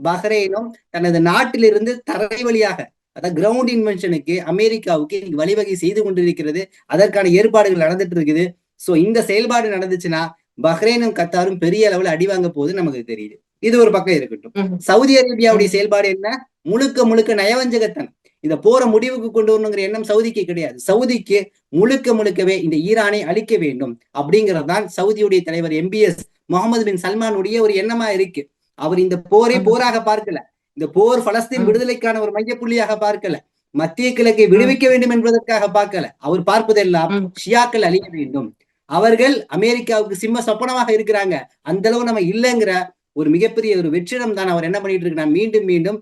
பஹ்ரைனும் தனது நாட்டிலிருந்து தரை வழியாக, அதாவது கிரவுண்ட் இன்வென்ஷனுக்கு அமெரிக்காவுக்கு இன்னைக்கு வழிவகை செய்து கொண்டிருக்கிறது. அதற்கான ஏற்பாடுகள் நடந்துட்டு இருக்குது. சோ இந்த செயல்பாடு நடந்துச்சுன்னா பஹ்ரைனும் கத்தாரும் பெரிய அளவுல அடி வாங்க போகுது நமக்கு தெரியுது. இது ஒரு பக்கம் இருக்கட்டும். சவுதி அரேபியாவுடைய செயல்பாடு என்ன? முழுக்க முழுக்க நயவஞ்சகத்தனம். இந்த போரை முடிவுக்கு கொண்டு வரணுங்கிற எண்ணம் சவுதிக்கு கிடையாது. சவுதிக்கு முழுக்க முழுக்கவே இந்த ஈரானை அழிக்க வேண்டும் அப்படிங்கிறது தான் சவுதியுடைய தலைவர் MBS முகமது பின் சல்மானுடைய ஒரு எண்ணமா இருக்கு. அவர் இந்த போரை போராக பார்க்கல. இந்த போர் பலஸ்தீன் விடுதலைக்கான ஒரு மையப்புள்ளியாக பார்க்கல. மத்திய கிழக்கை விடுவிக்க வேண்டும் என்பதற்காக பார்க்கல. அவர் பார்ப்பதெல்லாம் ஷியாக்கள் அழிய வேண்டும். அவர்கள் அமெரிக்காவுக்கு சிம்ம சொப்பனமாக இருக்கிறாங்க. அந்த அளவு நம்ம இல்லைங்கிற ஒரு மிகப்பெரிய ஒரு வெற்றிடம் தான் அவர் என்ன பண்ணிட்டு இருக்கிறார். மீண்டும் மீண்டும்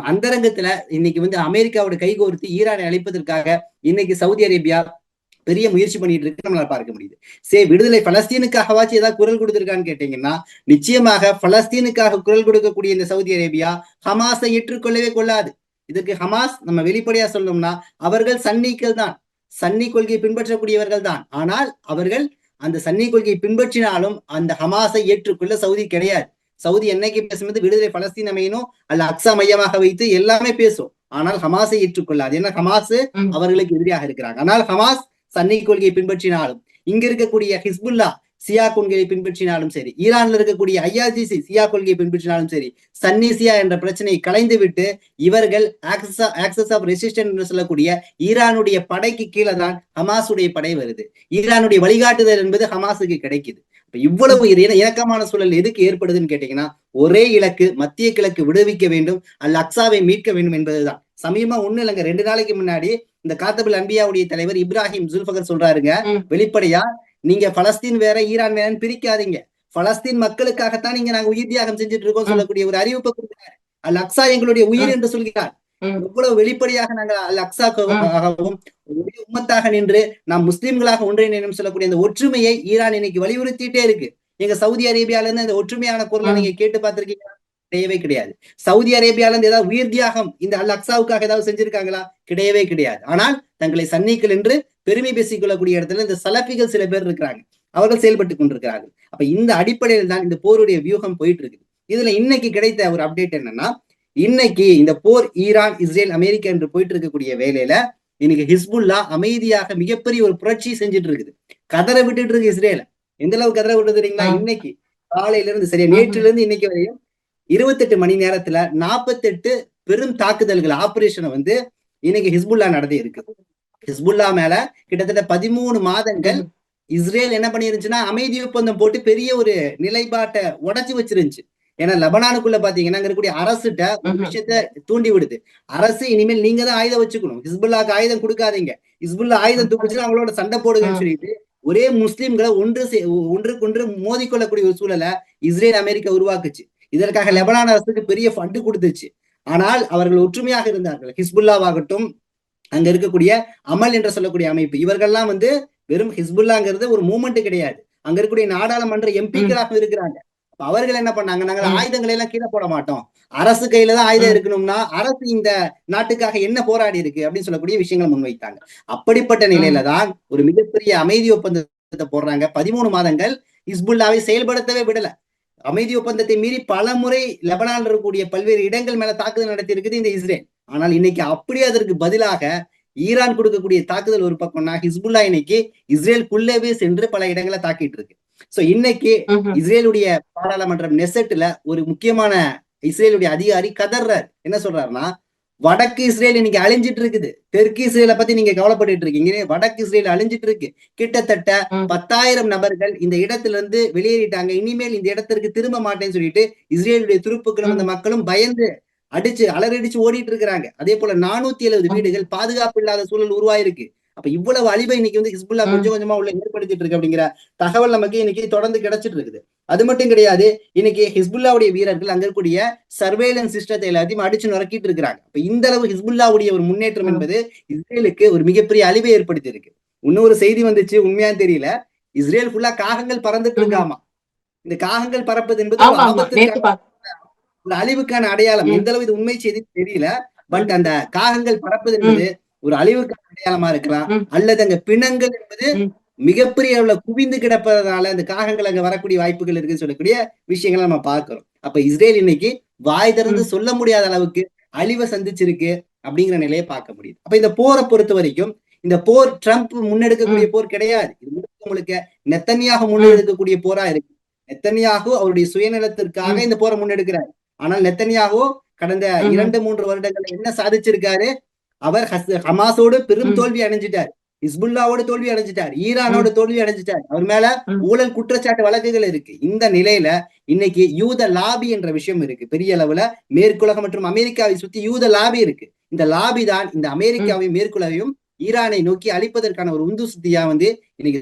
அந்தரங்கத்துல இன்னைக்கு அமெரிக்காவோட கைகோர்த்து ஈரானை அழிப்பதற்காக இன்னைக்கு சவுதி அரேபியா பெரிய முயற்சி பண்ணிட்டு இருக்கு, நம்மளால பார்க்க முடியுது. விடுதலை பலஸ்தீனுக்காகவாச்சும் ஏதாவது குரல் கொடுத்திருக்கான்னு கேட்டீங்கன்னா, நிச்சயமாக பலஸ்தீனுக்காக குரல் கொடுக்கக்கூடிய இந்த சவுதி அரேபியா ஹமாஸை ஏற்றுக்கொள்ளவே கொள்ளாது. இதற்கு ஹமாஸ் நம்ம வெளிப்படையா சொல்லணும்னா அவர்கள் சன்னிகள் தான், சன்னி கொள்கையை பின்பற்றக்கூடியவர்கள் தான். ஆனால் அவர்கள் அந்த சன்னி கொள்கையை பின்பற்றினாலும் அந்த ஹமாஸை ஏற்றுக்கொள்ள சவுதி கிடையாது. சவுதி என்னைக்கு பேசும்போது விடுதலை பலஸ்தீன் அமையணும் அல்ல அக்ஸா மையமாக வைத்து எல்லாமே பேசும். ஆனால் ஹமாஸை ஏற்றுக்கொள்ளாது. ஏன்னா ஹமாஸ் அவர்களுக்கு எதிராக இருக்கிறாங்க. ஆனால் ஹமாஸ் சன்னி கொள்கையை பின்பற்றினாலும், இங்க இருக்கக்கூடிய ஹிஸ்புல்லா சியா கொள்கையை பின்பற்றினாலும் சரி, ஈரான்ல இருக்கக்கூடிய IRGC சியா கொள்கையை பின்பற்றினாலும் சரி, சன்னி சியா என்ற பிரச்சனையை கலைந்து விட்டு இவர்கள் ஆக்சஸ் ஆஃப் ரெசிஸ்டன்ஸ் என்று சொல்லக்கூடிய ஈரானுடைய படைக்கு கீழே தான் ஹமாஸுடைய படை வருது. ஈரானுடைய வழிகாட்டுதல் என்பது ஹமாஸுக்கு கிடைக்குது. இவ்வளவு இணக்கமான சூழல் எதுக்கு ஏற்படுதுன்னு கேட்டீங்கன்னா, ஒரே இலக்கு, மத்திய கிழக்கு விடுவிக்க வேண்டும், அல் அக்ஸாவை மீட்க வேண்டும் என்பதுதான். சமயமா ஒண்ணு இல்லைங்க, 2 நாளைக்கு முன்னாடி இந்த காத்தபுல் அன்பியாவுடைய தலைவர் இப்ராஹிம் ஜுல்ஃபகர் சொல்றாருங்க, வெளிப்படையா நீங்க பலஸ்தீன் வேற ஈரான் வேறன்னு பிரிக்காதீங்க, பலஸ்தீன் மக்களுக்காகத்தான் நீங்க நாங்க உயிர் தியாகம் செஞ்சுட்டு இருக்கோம் சொல்லக்கூடிய ஒரு அறிவிப்பை கொடுக்கிறார். அல் அக்ஸா எங்களுடைய உயிர் என்று சொல்கிறார். எவ்வளவு வெளிப்படையாக நாங்கள் அல் அக்ஸாவும் உம்மத்தாக நின்று நாம் முஸ்லிம்களாக ஒன்றிணையும் சொல்லக்கூடிய அந்த ஒற்றுமையை ஈரான் இன்னைக்கு வலியுறுத்திட்டே இருக்கு. எங்க சவுதி அரேபியால இருந்து இந்த ஒற்றுமையான குரலை நீங்க கேட்டு பார்த்திருக்கீங்களா? கிடையவே கிடையாது. சவுதி அரேபியால இருந்து ஏதாவது உயிர் தியாகம் இந்த அல் அக்ஸாவுக்காக ஏதாவது செஞ்சிருக்காங்களா? கிடையவே கிடையாது. ஆனால் தங்களை சன்னிகள் என்று பெருமை பேசிக் கொள்ளக்கூடிய இடத்துல இந்த சலபிகள் சில பேர் இருக்கிறாங்க, அவர்கள் செயல்பட்டு கொண்டிருக்கிறார்கள். அப்ப இந்த அடிப்படையில் தான் இந்த போருடைய வியூகம் போயிட்டு இருக்கு. இதுல இன்னைக்கு கிடைத்த ஒரு அப்டேட் என்னன்னா, இன்னைக்கு இந்த போர் ஈரான் இஸ்ரேல் அமெரிக்கா என்று போயிட்டு இருக்கக்கூடிய வேலையில இன்னைக்கு ஹிஸ்புல்லா அமைதியாக மிகப்பெரிய ஒரு புரட்சி செஞ்சுட்டு இருக்குது. கதற விட்டுட்டு இருக்கு இஸ்ரேல. எந்த அளவுக்கு கதற விட்டு தெரியுங்களா? இன்னைக்கு காலையில இருந்து சரியா நேற்றுல இருந்து இன்னைக்கு வரையும் 28 மணி நேரத்துல 48 பெரும் தாக்குதல்கள் ஆபரேஷனை இன்னைக்கு ஹிஸ்புல்லா நடத்தி இருக்கு. ஹிஸ்புல்லா மேல கிட்டத்தட்ட 13 மாதங்கள் இஸ்ரேல் என்ன பண்ணிருந்துச்சுன்னா அமைதி ஒப்பந்தம் போட்டு பெரிய ஒரு நிலைப்பாட்டை உடைச்சு வச்சிருந்துச்சு. ஏன்னா லெபனானுக்குள்ள பாத்தீங்கன்னா அங்க இருக்கக்கூடிய அரசுட்ட ஒரு விஷயத்த தூண்டி விடுது. அரசு இனிமேல் நீங்க தான் ஆயுதம் வச்சுக்கணும், ஹிஸ்புல்லாக்கு ஆயுதம் கொடுக்காதீங்க, ஹிஸ்புல்லா ஆயுதம் தூக்குச்சுன்னா அவங்களோட சண்டை போடுங்கன்னு சொல்லிட்டு ஒரே முஸ்லிம்களை ஒன்றுக்கு மோதிக்கொள்ளக்கூடிய ஒரு சூழலை இஸ்ரேல் அமெரிக்கா உருவாக்குச்சு. இதற்காக லெபனான் அரசுக்கு பெரிய ஃபண்டு கொடுத்துச்சு. ஆனால் அவர்கள் ஒற்றுமையாக இருந்தார்கள். ஹிஸ்புல்லாவாகட்டும், அங்க இருக்கக்கூடிய அமல் என்று சொல்லக்கூடிய அமைப்பு, இவர்கள்லாம் வெறும் ஹிஸ்புல்லாங்கிறது ஒரு மூமெண்ட் கிடையாது. அங்க இருக்கக்கூடிய நாடாளுமன்ற எம்பிக்களாக இருக்கிறாங்க. அவர்கள் என்ன பண்ணாங்க, நாங்கள் ஆயுதங்களை எல்லாம் கீழே போட மாட்டோம், அரசு கையில தான் ஆயுதம் இருக்கணும்னா அரசு இந்த நாட்டுக்காக என்ன போராடி இருக்கு அப்படின்னு சொல்லக்கூடிய விஷயங்களை முன்வைத்தாங்க. அப்படிப்பட்ட நிலையில தான் ஒரு மிகப்பெரிய அமைதி ஒப்பந்தத்தை போடுறாங்க. 13 மாதங்கள் ஹிஸ்புல்லாவை செயல்படுத்தவே விடல. அமைதி ஒப்பந்தத்தை மீறி பல முறை லெபனான் இருக்கக்கூடிய பல்வேறு இடங்கள் மேல தாக்குதல் நடத்தி இருக்குது இந்த இஸ்ரேல். ஆனால் இன்னைக்கு அப்படியே அதற்கு பதிலாக ஈரான் கொடுக்கக்கூடிய தாக்குதல் ஒரு பக்கம்னா, ஹிஸ்புல்லா இன்னைக்கு இஸ்ரேலுக்குள்ளவே சென்று பல இடங்களை தாக்கிட்டு இருக்கு. சோ இன்னைக்கு இஸ்ரேலுடைய பாராளுமன்றம் நெசெட்ல ஒரு முக்கியமான இஸ்ரேலுடைய அதிகாரி கதர்றார். என்ன சொல்றாருன்னா, வடக்கு இஸ்ரேல் இன்னைக்கு அழிஞ்சிட்டு இருக்குது, தெற்கு இஸ்ரேலை பத்தி நீங்க கவலைப்பட்டு இருக்கீங்க, வடக்கு இஸ்ரேல் அழிஞ்சிட்டு இருக்கு. கிட்டத்தட்ட 10,000 நபர்கள் இந்த இடத்துல இருந்து வெளியேறிட்டாங்க, இனிமேல் இந்த இடத்திற்கு திரும்ப மாட்டேன்னு சொல்லிட்டு இஸ்ரேலுடைய துருப்புக்களும் அந்த மக்களும் பயந்து அலறடிச்சு ஓடிட்டு இருக்கிறாங்க. அதே போல 470 வீடுகள் பாதுகாப்பு இல்லாத சூழல் உருவாயிருக்கு. அப்ப இவ்வளவு அழிவை இன்னைக்கு ஹிஸ்புல்லா கொஞ்சம் கொஞ்சமா உள்ள ஏற்படுத்திட்டு இருக்கு அப்படிங்கிற தகவல் நமக்கு இன்னைக்கு தொடர்ந்து கிடைச்சிட்டு இருக்குது. அது மட்டும் கிடையாது, இன்னைக்கு ஹிஸ்புல்லாவுடைய வீரர்கள் அங்க இருக்கக்கூடிய சர்வேலன்ஸ் சிஸ்டத்தை எல்லாத்தையும் அடிச்சு நுறக்கிட்டு இருக்கிறாங்க. அப்ப இந்த அளவு ஹிஸ்புல்லாவுடைய ஒரு முன்னேற்றம் என்பது இஸ்ரேலுக்கு ஒரு மிகப்பெரிய அழிவை ஏற்படுத்தி இருக்கு. இன்னொரு செய்தி வந்துச்சு, உண்மையான்னு தெரியல, இஸ்ரேல் ஃபுல்லா காகங்கள் பறந்துட்டு இருக்காமா. இந்த காகங்கள் பறப்பது என்பது ஒரு அழிவுக்கான அடையாளம். எந்த அளவு இது உண்மை செய்தி தெரியல, பட் அந்த காகங்கள் பறப்பது என்பது ஒரு அழிவுக்கான அடையாளமா இருக்கலாம். அல்லது அங்க பிணங்கள் என்பது மிகப்பெரிய அளவுல குவிந்து கிடப்பதனால அந்த காகங்கள் அங்க வரக்கூடிய வாய்ப்புகள் இருக்குன்னு சொல்லக்கூடிய விஷயங்களை நம்ம பார்க்கிறோம். அப்ப இஸ்ரேல் இன்னைக்கு வாய் திறந்து ம், சொல்ல முடியாத அளவுக்கு அழிவை சந்திச்சிருக்கு அப்படிங்கிற நிலையை பார்க்க முடியுது. அப்ப இந்த போரை பொறுத்த வரைக்கும் இந்த போர் ட்ரம்ப் முன்னெடுக்கக்கூடிய ம், போர் கிடையாது. இது முழுக்க முழுக்க நெத்தன்யாகு ம், முன்னெடுக்கக்கூடிய போரா இருக்கு. நெத்தன்யாகு அவருடைய சுயநலத்திற்காக ம், இந்த போரை முன்னெடுக்கிறார். ஆனால் நெத்தன்யாகு கடந்த ம்ஹ்ம், 2-3 வருடங்கள் என்ன சாதிச்சிருக்காரு? அவர் ஹமாஸோடு பெரும் ம், தோல்வி அடைஞ்சிட்டார். ஹிஸ்புல்லாவோடு தோல்வி அடைஞ்சிட்டார். ஈரானோடு ம், தோல்வி அடைஞ்சிட்டார். அவர் மேல ம், ஊழல் குற்றச்சாட்டு வழக்குகள் இருக்கு. இந்த நிலையில இன்னைக்கு யூத லாபி என்ற விஷயம் இருக்கு. பெரிய அளவுல மேற்குலகம் மற்றும் அமெரிக்காவை சுத்தி யூத லாபி இருக்கு. இந்த லாபி தான் இந்த ம். அமெரிக்காவையும் மேற்குலகையும் ஈரானை நோக்கி அழிப்பதற்கான ஒரு உந்து சக்தியா வந்து இன்னைக்கு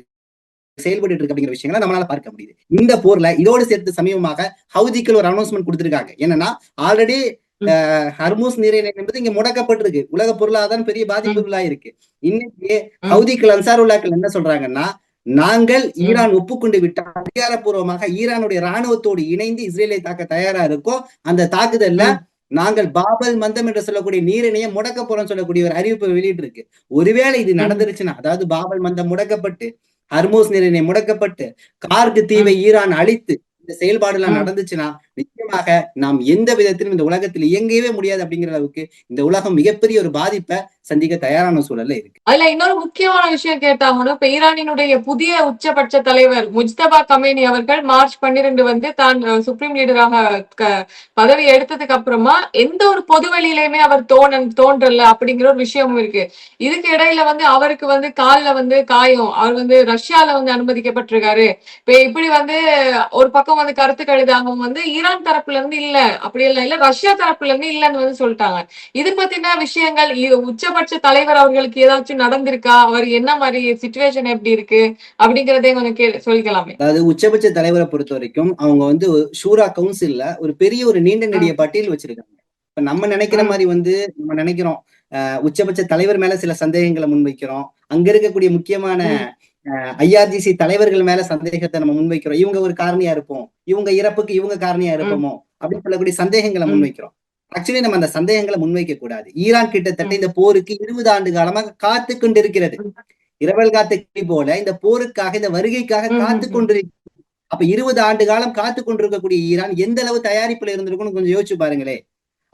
செயல்பட்டு இருக்கு அப்படிங்கிற விஷயங்களை நம்மளால பார்க்க முடியுது. இந்த போர்ல இதோடு சேர்த்து சமீபமாக ஹவுதிகள் ஒரு அனௌன்ஸ்மெண்ட் கொடுத்திருக்காங்க. என்னன்னா ஆல்ரெடி ம், ஹர்மூஸ் நீரிணை என்பது இங்க முடக்கப்பட்டிருக்கு. உலக பொருளாதாரம் பெரிய ம், பாதிப்புகளா இருக்கு. இன்னைக்கு ம், ஹவுதிகள் அன்சாருல்லாக்கள் என்ன சொல்றாங்கன்னா, நாங்கள் ம், ஈரான் ஒப்புக்கொண்டு விட்டால் அதிகாரப்பூர்வமாக ஈரானுடைய ராணுவத்தோடு இணைந்து இஸ்ரேலை தாக்க தயாரா இருக்கோம். அந்த தாக்குதல்ல ம், நாங்கள் பாபல் மந்தம் என்று சொல்லக்கூடிய நீரிணையை முடக்க போறோம்னு சொல்லக்கூடிய ஒரு அறிவிப்பை வெளியிட்டு இருக்கு. ஒருவேளை இது ம், நடந்துருச்சுன்னா, அதாவது பாபல் மந்தம் முடக்கப்பட்டு ஹர்மூஸ் நீரிணை முடக்கப்பட்டு கார்கு தீவை ம், ஈரான் அழித்து இந்த செயல்பாடு எல்லாம் ம். நடந்துச்சுன்னா நிச்சயமாக நாம் எந்த விதத்திலும் இந்த உலகத்தில் இயங்கவே முடியாது அப்படிங்கிற அளவுக்கு இந்த உலகம் மிகப்பெரிய ஒரு பாதிப்பை சந்திக்க தயாரான சூழல்ல இருக்கு. அதுல இன்னொரு முக்கியமான விஷயம் கேட்டாங்கன்னா, இப்ப ஈரானினுடைய புதிய உச்சபட்ச தலைவர் முஜ்தபா கமேனி அவர்கள் மார்ச் 12 வந்து தான் சுப்ரீம் லீடராக பதவி எடுத்ததுக்கு அப்புறமா எந்த ஒரு பொது வெளியிலுமே அவர் தோன்றல அப்படிங்கிற ஒரு விஷயமும் இருக்கு. இதுக்கு இடையில வந்து அவருக்கு வந்து கால்ல வந்து காயம். அவர் வந்து ரஷ்யால வந்து அனுமதிக்கப்பட்டிருக்காரு. இப்ப இப்படி வந்து ஒரு பக்கம் வந்து கருத்து கடிதமும் வந்து ஈரான் தரப்புல இருந்து இல்ல, அப்படி எல்லாம் இல்ல, ரஷ்யா தரப்புல இருந்து இல்லன்னு வந்து சொல்லிட்டாங்க. இது பத்தின விஷயங்கள் உச்சபட்ச தலைவர் அவர்களுக்கு ஏதாச்சும் நடந்திருக்கா? அவர் என்ன மாதிரி சிச்சுவேஷன் எப்படி இருக்கு? அப்படிங்கிறதையும் கொஞ்சம் சொல்லிக்கலாமே. அதாவது உச்சபட்ச தலைவரை பொறுத்த வரைக்கும் அவங்க வந்து ஷூரா கவுன்சில்ல ஒரு பெரிய ஒரு நீண்ட நெடிய ம், பட்டியல் வச்சிருக்காங்க. இப்ப நம்ம நினைக்கிற ம், மாதிரி வந்து நம்ம நினைக்கிறோம் உச்சபட்ச தலைவர் மேல சில சந்தேகங்களை முன்வைக்கிறோம். அங்க இருக்கக்கூடிய முக்கியமான ம், ஐஆர்ஜிசி தலைவர்கள் மேல சந்தேகத்தை நம்ம முன்வைக்கிறோம். இவங்க ஒரு காரணியா இருப்போம், இவங்க இறப்புக்கு இவங்க காரணியா ம், இருப்போமோ அப்படின்னு சொல்லக்கூடிய சந்தேகங்களை ம், முன்வைக்கிறோம். ஆக்சுவலி நம்ம அந்த சந்தேகங்களை முன்வைக்க கூடாது. ஈரான் கிட்டத்தட்ட ம், இந்த போருக்கு 20 ஆண்டு காலமாக காத்து கொண்டிருக்கிறது. ம், இரவல் காத்த கிளி போல இந்த போருக்காக இந்த வருகைக்காக ம், காத்து ம், கொண்டிரு அப்ப 20 ஆண்டு காலம் காத்து கொண்டிருக்கக்கூடிய ஈரான் எந்த அளவு தயாரிப்புல இருந்திருக்கும்னு கொஞ்சம் யோசிச்சு பாருங்களேன்.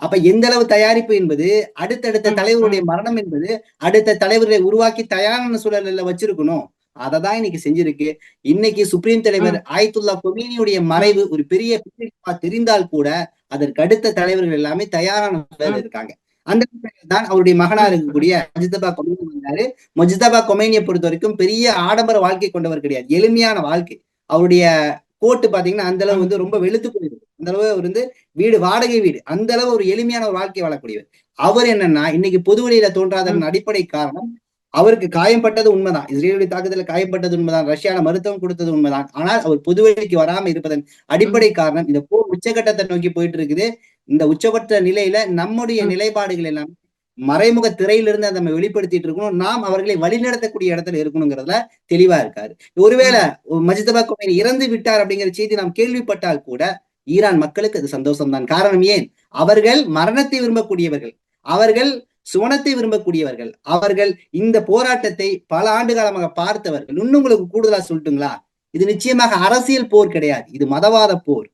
அப்ப எந்த அளவு தயாரிப்பு என்பது அடுத்தடுத்த ம், தலைவருடைய ம், மரணம் என்பது அடுத்த தலைவர்களை உருவாக்கி தயாரான சூழல்ல வச்சிருக்கணும். அததான் இன்னைக்கு செஞ்சிருக்கு. இன்னைக்கு சுப்ரீம் தலைவர் ம், ஆயத்துல்லா கொமேனியுடைய ம், மறைவு ஒரு பெரிய பின்னடைவா தெரிந்தால் கூட அதற்கு அடுத்த தலைவர்கள் எல்லாமே தயாரான சூழல்ல ம், இருக்காங்க. அந்த தான் அவருடைய மகனா ம், இருக்கக்கூடிய முஜ்தபா கொமேனி வந்தாரு. முஜ்தபா கொமேனியை பொறுத்த வரைக்கும் பெரிய ஆடம்பர வாழ்க்கை கொண்டவர் கிடையாது. எளிமையான வாழ்க்கை. அவருடைய கோட்டு பாத்தீங்கன்னா அந்த அளவு ம், வந்து ரொம்ப வெளுத்து போயிருக்கு. அந்த அளவு அவர் வந்து வீடு வாடகை வீடு அந்த அளவு ஒரு எளிமையான ஒரு வாழ்க்கை வாழக்கூடியவர். அவர் என்னன்னா இன்னைக்கு பொது வழியில தோன்றாதன் ம், அடிப்படை காரணம் அவருக்கு காயம்பட்டது உண்மைதான். இஸ்ரேலுடைய தாக்குதல காயப்பட்டது உண்மைதான். ரஷ்யால மருத்துவம் கொடுத்தது உண்மைதான். ஆனால் அவர் பொது வழிக்கு வராம இருப்பதன் ம், அடிப்படை காரணம் இந்த போர் உச்சகட்டத்தை நோக்கி போயிட்டு இருக்குது. இந்த உச்சபட்ச நிலையில நம்முடைய ம், நிலைப்பாடுகள் எல்லாம் மறைமுக திரையிலிருந்து அதை நம்ம வெளிப்படுத்திட்டு இருக்கணும். நாம் அவர்களை வழிநடத்தக்கூடிய இடத்துல இருக்கணுங்கிறதுல தெளிவா இருக்காரு. ஒருவேளை ம், மஜ்தபா கொமேனி இறந்து விட்டார் அப்படிங்கிற செய்தி நாம் கேள்விப்பட்டால் கூட ஈரான் மக்களுக்கு அது சந்தோஷம் தான். காரணம் ஏன்? அவர்கள் மரணத்தை விரும்பக்கூடியவர்கள். அவர்கள் சுவனத்தை விரும்பக்கூடியவர்கள். அவர்கள் இந்த போராட்டத்தை பல ஆண்டு காலமாக பார்த்தவர்கள். இன்னும் உங்களுக்கு கூடுதலா சொல்லட்டுங்களா? இது நிச்சயமாக அரசியல் போர் கிடையாது. இது மதவாத போர்.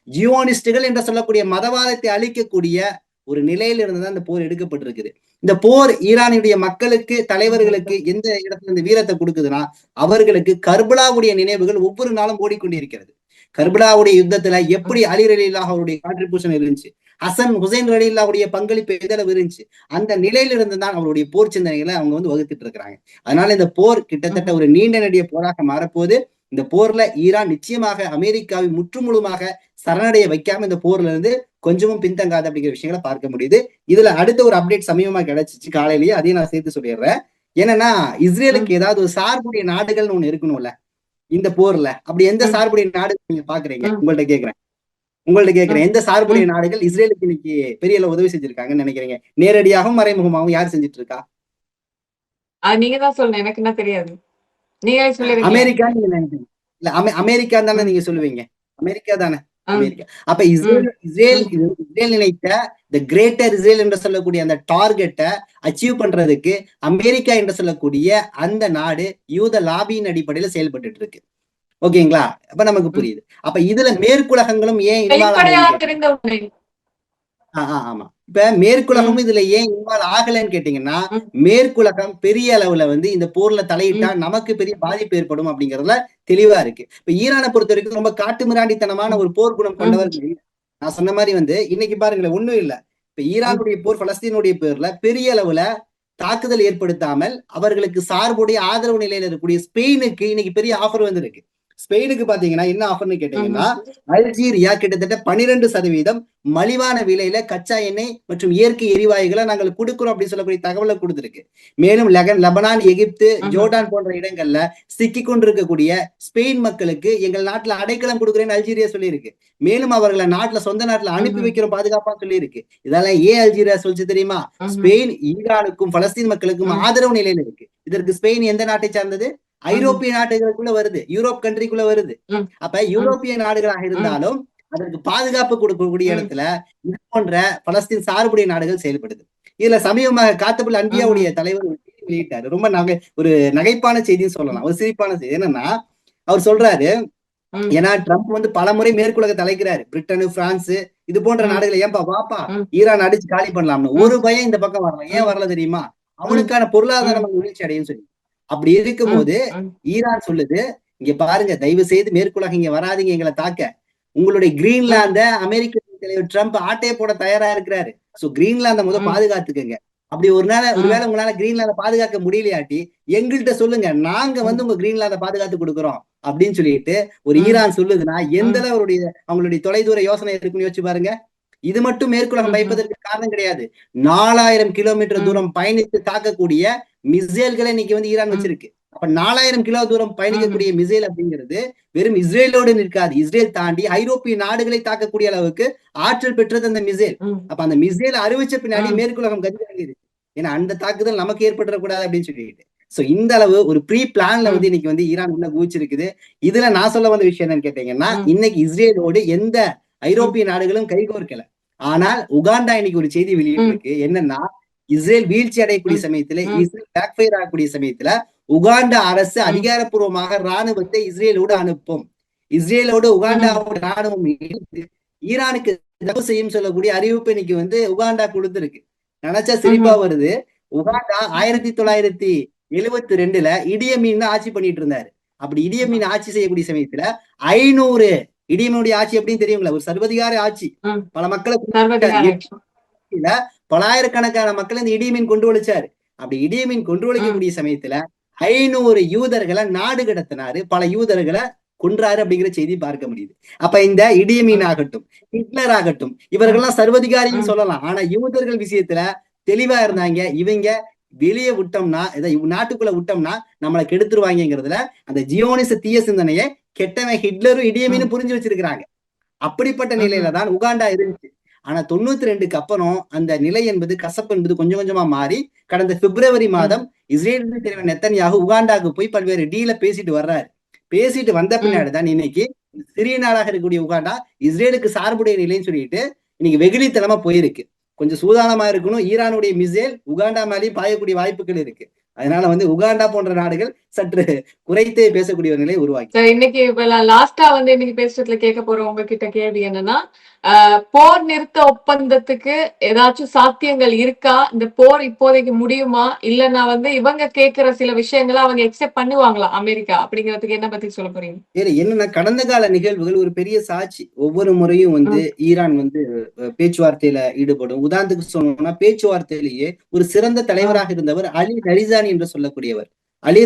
ஜியோனிஸ்டுகள் என்று சொல்லக்கூடிய மதவாதத்தை அழிக்கக்கூடிய ஒரு நிலையில இருந்துதான் இந்த போர் எடுக்கப்பட்டிருக்குது. இந்த போர் ஈரானுடைய மக்களுக்கு தலைவர்களுக்கு எந்த இடத்துல இந்த வீரத்தை கொடுக்குதுன்னா அவர்களுக்கு கர்பலாவுடைய நினைவுகள் ஒவ்வொரு நாளும் ஓடிக்கொண்டிருக்கிறது. கர்பலாவுடைய யுத்தத்துல எப்படி அலி ரலியல்லாஹு அவருடைய கான்ட்ரிபியூஷன் இருந்துச்சு, ஹசன் ஹுசைன் ரலியல்லாஹுடைய பங்களிப்பு எதளவு இருந்துச்சு, அந்த நிலையில இருந்து தான் அவருடைய போர் சிந்தனைகளை அவங்க வந்து வகுத்துட்டு இருக்கிறாங்க. அதனால இந்த போர் கிட்டத்தட்ட ம், ஒரு நீண்ட நெடிய போராக மாறப்போது. இந்த போர்ல ஈரான் நிச்சயமாக அமெரிக்காவை முற்றுமுழுமாக சரணடைய வைக்காம இந்த போர்ல இருந்து கொஞ்சமும் பின்தங்காது அப்படிங்கிற விஷயங்களை பார்க்க முடியுது. இதுல அடுத்த ஒரு அப்டேட் சமீபமா கிடைச்சிச்சு காலையிலேயே, அதையும் நான் சேர்த்து சொல்லிடுறேன். என்னன்னா இஸ்ரேலுக்கு ம், ஏதாவது ஒரு சார்புடைய நாடுகள்னு ஒண்ணு இருக்கணும்ல இந்த போர்ல. அப்படி எந்த ம், சார்புடைய நாடு நீங்க பாக்குறீங்க? ம், உங்கள்ட்ட கேட்கிறேன் எந்த சார்புடைய ம். நாடுகள் இஸ்ரேலுக்கு இன்னைக்கு பெரிய அளவு உதவி செஞ்சிருக்காங்கன்னு நினைக்கிறீங்க? நேரடியாகவும் மறைமுகமாகவும் யார் செஞ்சுட்டு இருக்கா? அது நீங்க தான் சொல்லணும். எனக்கு என்ன தெரியாது. நீங்களே சொல்லிருங்களேன். அமெரிக்கான்னு நீங்க நினைக்கிறீங்க? இல்ல அமெரிக்கா தானே ம், நீங்க சொல்லுவீங்க? அமெரிக்கா தானே? ம், அமெரிக்கா. அப்ப ம், ம், இஸ்ரேல் நினைத்த இந்த கிரேட்டர் இஸ்ரேல் என்று சொல்லக்கூடிய அந்த டார்கெட்டை அச்சீவ் பண்றதுக்கு அமெரிக்கா என்று சொல்லக்கூடிய அந்த நாடு யூத லாபியின் அடிப்படையில செயல்பட்டு இருக்கு. ஓகேங்களா? அப்ப நமக்கு ம். புரியுது. அப்ப இதுல மேற்குலகங்களும் ஏன் இன்வால்வ் வெளிப்படையா ஆகுதுன்னு கேட்டீங்க. தெரிந்த உண்மை. ஆமா. இப்ப மேற்குலகமும் இதுல ஏன் இன்வால்வ் ஆகலைன்னு கேட்டீங்கன்னா, மேற்குலகம் பெரிய அளவுல வந்து இந்த போர்ல தலையிட்டா நமக்கு பெரிய பாதிப்பு ஏற்படும் அப்படிங்கறதுல தெளிவா இருக்கு. இப்ப ஈரானை பொறுத்த வரைக்கும் ரொம்ப காட்டுமிராண்டித்தனமான ஒரு போர் குணம் கொண்டவர்கள் இல்ல. நான் சொன்ன மாதிரி வந்து இன்னைக்கு பாருங்களேன், ஒண்ணும் இல்ல. இப்ப ஈரானுடைய போர் பலஸ்தீனுடைய பேர்ல பெரிய அளவுல தாக்குதல் ஏற்படுத்தாமல் அவர்களுக்கு சார்புடைய ஆதரவு நிலையில இருக்கக்கூடிய ஸ்பெயினுக்கு இன்னைக்கு பெரிய ஆஃபர் வந்திருக்கு. ஸ்பெயினுக்கு பாத்தீங்கன்னா என்ன ஆஃபர்னு கேட்டீங்கன்னா, அல்ஜீரியா கிட்டத்தட்ட 12% மலிவான விலையில கச்சா எண்ணெய் மற்றும் இயற்கை எரிவாயுகளை நாங்கள் கொடுக்கிறோம் அப்படின்னு சொல்லக்கூடிய தகவலை கொடுத்திருக்கு. மேலும் லெபனான், எகிப்து, ஜோர்டான் போன்ற இடங்கள்ல சிக்கி கொண்டிருக்கக்கூடிய ஸ்பெயின் மக்களுக்கு எங்கள் நாட்டுல அடைக்கலம் கொடுக்குறேன்னு அல்ஜீரியா சொல்லியிருக்கு. மேலும் அவர்களை நாட்டுல சொந்த நாட்டுல அனுப்பி வைக்கிறோம் பாதுகாப்பா சொல்லியிருக்கு. இதெல்லாம் ஏன் அல்ஜீரியா சொல்லிச்சு தெரியுமா? ஸ்பெயின் ஈரானுக்கும் பலஸ்தீன் மக்களுக்கும் ஆதரவு நிலையில இருக்கு. இதற்கு ஸ்பெயின் எந்த நாட்டை சார்ந்தது? ஐரோப்பிய நாடுகளுக்குள்ள வருது, யூரோப் கண்ட்ரிக்குள்ள வருது. அப்ப யூரோப்பிய நாடுகளாக இருந்தாலும் அதற்கு பாதுகாப்பு கொடுக்கக்கூடிய இடத்துல இது போன்ற பலஸ்தீன் சார்புடைய நாடுகள் செயல்படுது. இதுல சமீபமாக காத்தபுல் அன்பியாவுடைய தலைவர் வெளியிட்டாரு. ரொம்ப ஒரு நகைப்பான செய்தின்னு சொல்லலாம், ஒரு சிரிப்பான செய்தி. என்னன்னா, அவர் சொல்றாரு, ஏன்னா ட்ரம்ப் வந்து பல முறை மேற்குலகத்தை அழைக்கிறாரு, பிரிட்டனு, பிரான்ஸ் இது போன்ற நாடுகளை, ஏன்பா வாப்பா ஈரான் அடிச்சு காலி பண்ணலாம்னு. ஒரு பயம் இந்த பக்கம் வரல. ஏன் வரல தெரியுமா? அவனுக்கான பொருளாதாரம் வீழ்ச்சி அடையும் சொல்லி. அப்படி இருக்கும்போது ஈரான் சொல்லுது, இங்க பாருங்க, தயவு செய்து மேற்குலகம் இங்க வராதிங்க எங்களை தாக்க. உங்களுடைய கிரீன்லாந்த அமெரிக்க தலைவர் ட்ரம்ப் ஆட்டையை போட தயாரா இருக்கிறாரு. சோ கிரீன்லாந்த முதல் பாதுகாத்துக்கங்க. அப்படி ஒருவேளை உங்களால கிரீன்லாந்த பாதுகாக்க முடியலையாட்டி எங்கள்கிட்ட சொல்லுங்க, நாங்க வந்து உங்க கிரீன்லாந்த பாதுகாத்து கொடுக்குறோம் அப்படின்னு சொல்லிட்டு ஒரு ஈரான் சொல்லுதுன்னா எந்த அளவு அவங்களுடைய தொலைதூர யோசனை இருக்குன்னு யோசிச்சு பாருங்க. இது மட்டும் மேற்குலகம் வைப்பதற்கு காரணம் கிடையாது. 4000 கிலோமீட்டர் தூரம் பயணித்து தாக்கக்கூடிய மிசைல்களை இன்னைக்கு வந்து ஈரான் வச்சிருக்கு. அப்ப 4000 கிலோ தூரம் பயணிக்கக்கூடிய மிசைல் அப்படிங்கிறது வெறும் இஸ்ரேலோடு நிற்காது. இஸ்ரேல் தாண்டி ஐரோப்பிய நாடுகளை தாக்கக்கூடிய அளவுக்கு ஆற்றல் பெற்றது அந்த மிசைல். அப்ப அந்த மிசைல் அறிவிச்ச பின்னாடி மேற்குலகம் கதிரங்கிது. ஏன்னா அந்த தாக்குதல் நமக்கு ஏற்படக்கூடாது அப்படின்னு சொல்லிட்டு. சோ இந்த அளவு ஒரு ப்ரீ பிளான்ல வந்து இன்னைக்கு வந்து ஈரான் உள்ள குவிச்சிருக்குது. இதுல நான் சொல்ல வந்த விஷயம் என்னன்னு கேட்டீங்கன்னா, இன்னைக்கு இஸ்ரேலோடு எந்த ஐரோப்பிய நாடுகளும் கைகோர்க்கல. ஆனால் உகாண்டா இன்னைக்கு ஒரு செய்தி வெளியிட்டிருக்கு. என்னன்னா, இஸ்ரேல் வீழ்ச்சி அடையக்கூடிய சமயத்துல, இஸ்ரேல் பேக்ஃபயர் ஆகக்கூடிய சமயத்துல உகாண்டா அரசு அதிகாரப்பூர்வமாக ராணுவத்தை இஸ்ரேலோடு அனுப்பும். இஸ்ரேலோடு உகாண்டாவோட ராணுவம் ஈரானுக்கு தப்பு செய்யும் சொல்லக்கூடிய அறிவிப்பு இன்னைக்கு வந்து உகாண்டா கொடுத்திருக்கு. நினைச்சா சிரிப்பா வருது. உகாண்டா 1972ல இடியமீன் தான் ஆட்சி பண்ணிட்டு இருந்தாரு. அப்படி இடியமீன் ஆட்சி செய்யக்கூடிய சமயத்துல 500 இடியமீனுடைய ஆட்சி எப்படின்னு தெரியுங்களா? ஒரு சர்வதிகார ஆட்சி. பல மக்களை பலாயிரக்கணக்கான மக்களை இந்த இடியமீன் கொண்டு வலிச்சாரு. அப்படி இடியமீன் கொண்டு வலிக்கக்கூடிய சமயத்துல 500 யூதர்களை நாடு கடத்தினாரு, பல யூதர்களை கொன்றாரு அப்படிங்கிற செய்தி பார்க்க முடியுது. அப்ப இந்த இடியமீன் ஆகட்டும், ஹிட்லர் ஆகட்டும், இவர்கள்லாம் சர்வதிகாரின்னு சொல்லலாம். ஆனா யூதர்கள் விஷயத்துல தெளிவா இருந்தாங்க. இவங்க வெளியே விட்டோம்னா, நாட்டுக்குள்ள விட்டோம்னா நம்மளை கெடுத்துருவாங்கிறதுல அந்த ஜியோனிச தீய சிந்தனையை கெட்டவன் ஹிட்லரும் இடியமீனும் புரிஞ்சு வச்சிருக்கிறாங்க. அப்படிப்பட்ட நிலையில தான் உகாண்டா இருந்துச்சு. ஆனா 92க்கு அப்புறம் அந்த நிலை என்பது, கசப்பு என்பது கொஞ்சம் கொஞ்சமா மாறி கடந்த பிப்ரவரி மாதம் இஸ்ரேல் தலைவர் நெத்தன்யாகு உகாண்டாவுக்கு போய் பல்வேறு டீல பேசிட்டு வர்றாரு. பேசிட்டு வந்த பின்னாடிதான் இன்னைக்கு சிறிய நாடாக இருக்கக்கூடிய உகாண்டா இஸ்ரேலுக்கு சார்புடைய நிலைன்னு சொல்லிட்டு இன்னைக்கு வெகுளித்தனமா போயிருக்கு. கொஞ்சம் சூதானமா இருக்கணும். ஈரானுடைய மிசைல் உகாண்டா மேலேயும் பாயக்கூடிய வாய்ப்புகள் இருக்கு. அதனால வந்து உகாண்டா போன்ற நாடுகள் சற்று குறைத்தே பேசக்கூடிய ஒரு நிலை உருவாக்கி. இன்னைக்கு லாஸ்டா வந்து இன்னைக்கு பேசுறதுல கேட்க போற உங்ககிட்ட கேள்வி என்னன்னா, போர் நிறுத்த ஒப்பந்தத்துக்கு ஏதாச்சும் சாத்தியங்கள் இருக்கா? இந்த போர் இப்போதைக்கு முடியுமா? இல்லன்னா வந்து இவங்க கேட்கிற சில விஷயங்களை அவங்க எக்ஸெப்ட் பண்ணுவாங்களா அமெரிக்கா? அப்படிங்கிறதுக்கு என்ன பத்தி சொல்ல போறீங்க? என்னன்னா, கடந்த கால நிகழ்வுகள் ஒரு பெரிய சாட்சி. ஒவ்வொரு முறையும் வந்து ஈரான் வந்து பேச்சுவார்த்தையில ஈடுபடும். உதாரணத்துக்கு சொல்லணும்னா, பேச்சுவார்த்தையிலேயே ஒரு சிறந்த தலைவராக இருந்தவர் அலி லரிசானி என்று சொல்லக்கூடியவர். அலி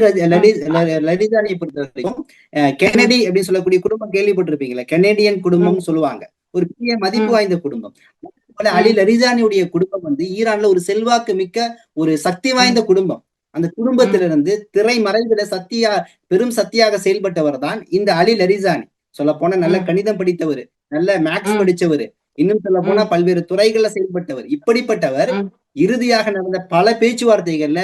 லரிசானியை பொறுத்த வரைக்கும் கெனடி அப்படின்னு சொல்லக்கூடிய குடும்பம் கேள்விப்பட்டிருப்பீங்களா? கெனடியன் குடும்பம் சொல்லுவாங்க. ஒரு பெரிய மதிப்பு வாய்ந்த குடும்பம். அலி லரிசானியுடைய குடும்பம் வந்து ஈரான்ல ஒரு செல்வாக்கு மிக்க ஒரு சக்தி வாய்ந்த குடும்பம். அந்த குடும்பத்திலிருந்து திரைமறைவில பெரும் சக்தியாக செயல்பட்டவர் தான் இந்த அலி லரிசானி. சொல்ல போனா நல்ல கணிதம் படித்தவர், நல்ல மேக்ஸ் படிச்சவர், இன்னும் சொல்ல போனா பல்வேறு துறைகள்ல செயல்பட்டவர். இப்படிப்பட்டவர் இறுதியாக நடந்த பல பேச்சுவார்த்தைகள்ல,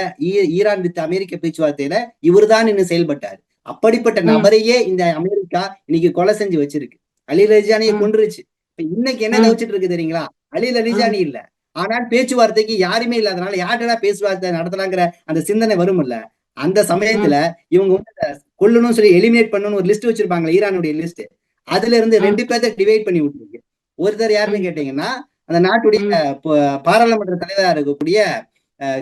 ஈரான் வித் அமெரிக்க பேச்சுவார்த்தையில இவர் தான் இன்னும் செயல்பட்டார். அப்படிப்பட்ட நபரையே இந்த அமெரிக்கா இன்னைக்கு கொலை செஞ்சு வச்சிருக்கு. அலி லரிசானியை கொன்றுச்சு. இன்னைக்கு என்ன நினைச்சிட்டு இருக்கு தெரியுங்களா? அலி லரிசானி இல்ல, ஆனால் பேச்சுவார்த்தைக்கு யாருமே இல்லாதனால யார்டா பேச்சுவார்த்தை நடத்தலாங்கிற அந்த சிந்தனை வரும்ல. அந்த சமயத்துல இவங்க வந்து கொல்லணும்னு சொல்லி எலிமினேட் பண்ணணும்னு ஒரு லிஸ்ட் வச்சிருப்பாங்க, ஈரானுடைய லிஸ்ட். அதுல இருந்து 2 பேர்த்த டிவைட் பண்ணி விட்டுருக்கு. ஒருத்தர் யாருன்னு கேட்டீங்கன்னா அந்த நாட்டுடைய ம், பாராளுமன்ற தலைவரா இருக்கக்கூடிய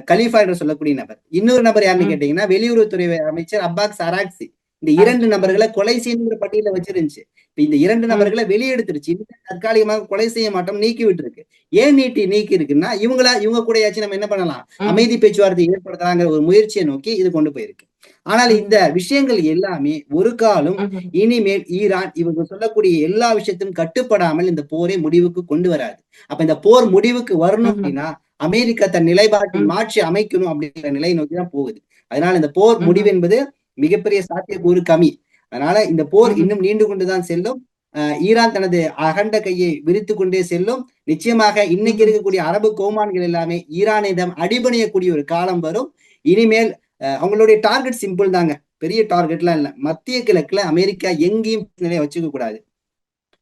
கலீஃபா என்று சொல்லக்கூடிய நபர். இன்னொரு நபர் யாருன்னு ம், கேட்டீங்கன்னா, வெளியுறவுத்துறை அமைச்சர் அப்பாஸ் அராக்சி. இந்த இரண்டு ம், நபர்களை கொலை செய்யணுங்கிற பட்டியல வச்சிருந்துச்சு. இப்ப இந்த இரண்டு ம், நபர்களை வெளியெடுத்துருச்சு. இன்னும் தற்காலிகமாக கொலை செய்ய மாட்டோம் நீக்கி விட்டு இருக்கு. ஏன் நீக்கி இருக்குன்னா, இவங்க கூடயாச்சும் நம்ம என்ன பண்ணலாம், ம், அமைதி பேச்சுவார்த்தை ஏற்படுத்தலாங்கிற ஒரு முயற்சியை நோக்கி இது கொண்டு போயிருக்கு. ஆனால் இந்த ம், விஷயங்கள் எல்லாமே ஒரு காலம் ம், இனிமேல் ஈரான் இவங்க சொல்லக்கூடிய எல்லா விஷயத்தையும் கட்டுப்படாமல் இந்த போரை முடிவுக்கு கொண்டு வராது. அப்ப இந்த போர் முடிவுக்கு வரணும் ம், அப்படின்னா அமெரிக்கா தன் நிலைப்பாட்டை ம், மாற்றி அமைக்கணும் அப்படிங்கிற நிலையை நோக்கி தான் போகுது. அதனால இந்த போர் முடிவு ம், என்பது மிகப்பெரிய சாத்தியக்கூறு கம்மி. அதனால இந்த போர் ம், இன்னும் நீண்டு கொண்டுதான் செல்லும். ஈரான் தனது அகண்ட கையை விரித்து கொண்டே செல்லும். நிச்சயமாக இன்னைக்கு ம், இருக்கக்கூடிய அரபு கோமான்கள் எல்லாமே ஈரானிடம் அடிபணியக்கூடிய ஒரு காலம் வரும். இனிமேல் அவங்களுடைய டார்கெட் சிம்பிள் தாங்க. பெரிய டார்கெட்லாம் இல்ல. மத்திய கிழக்குல அமெரிக்கா எங்கேயும் நிலையை வச்சுக்க கூடாது.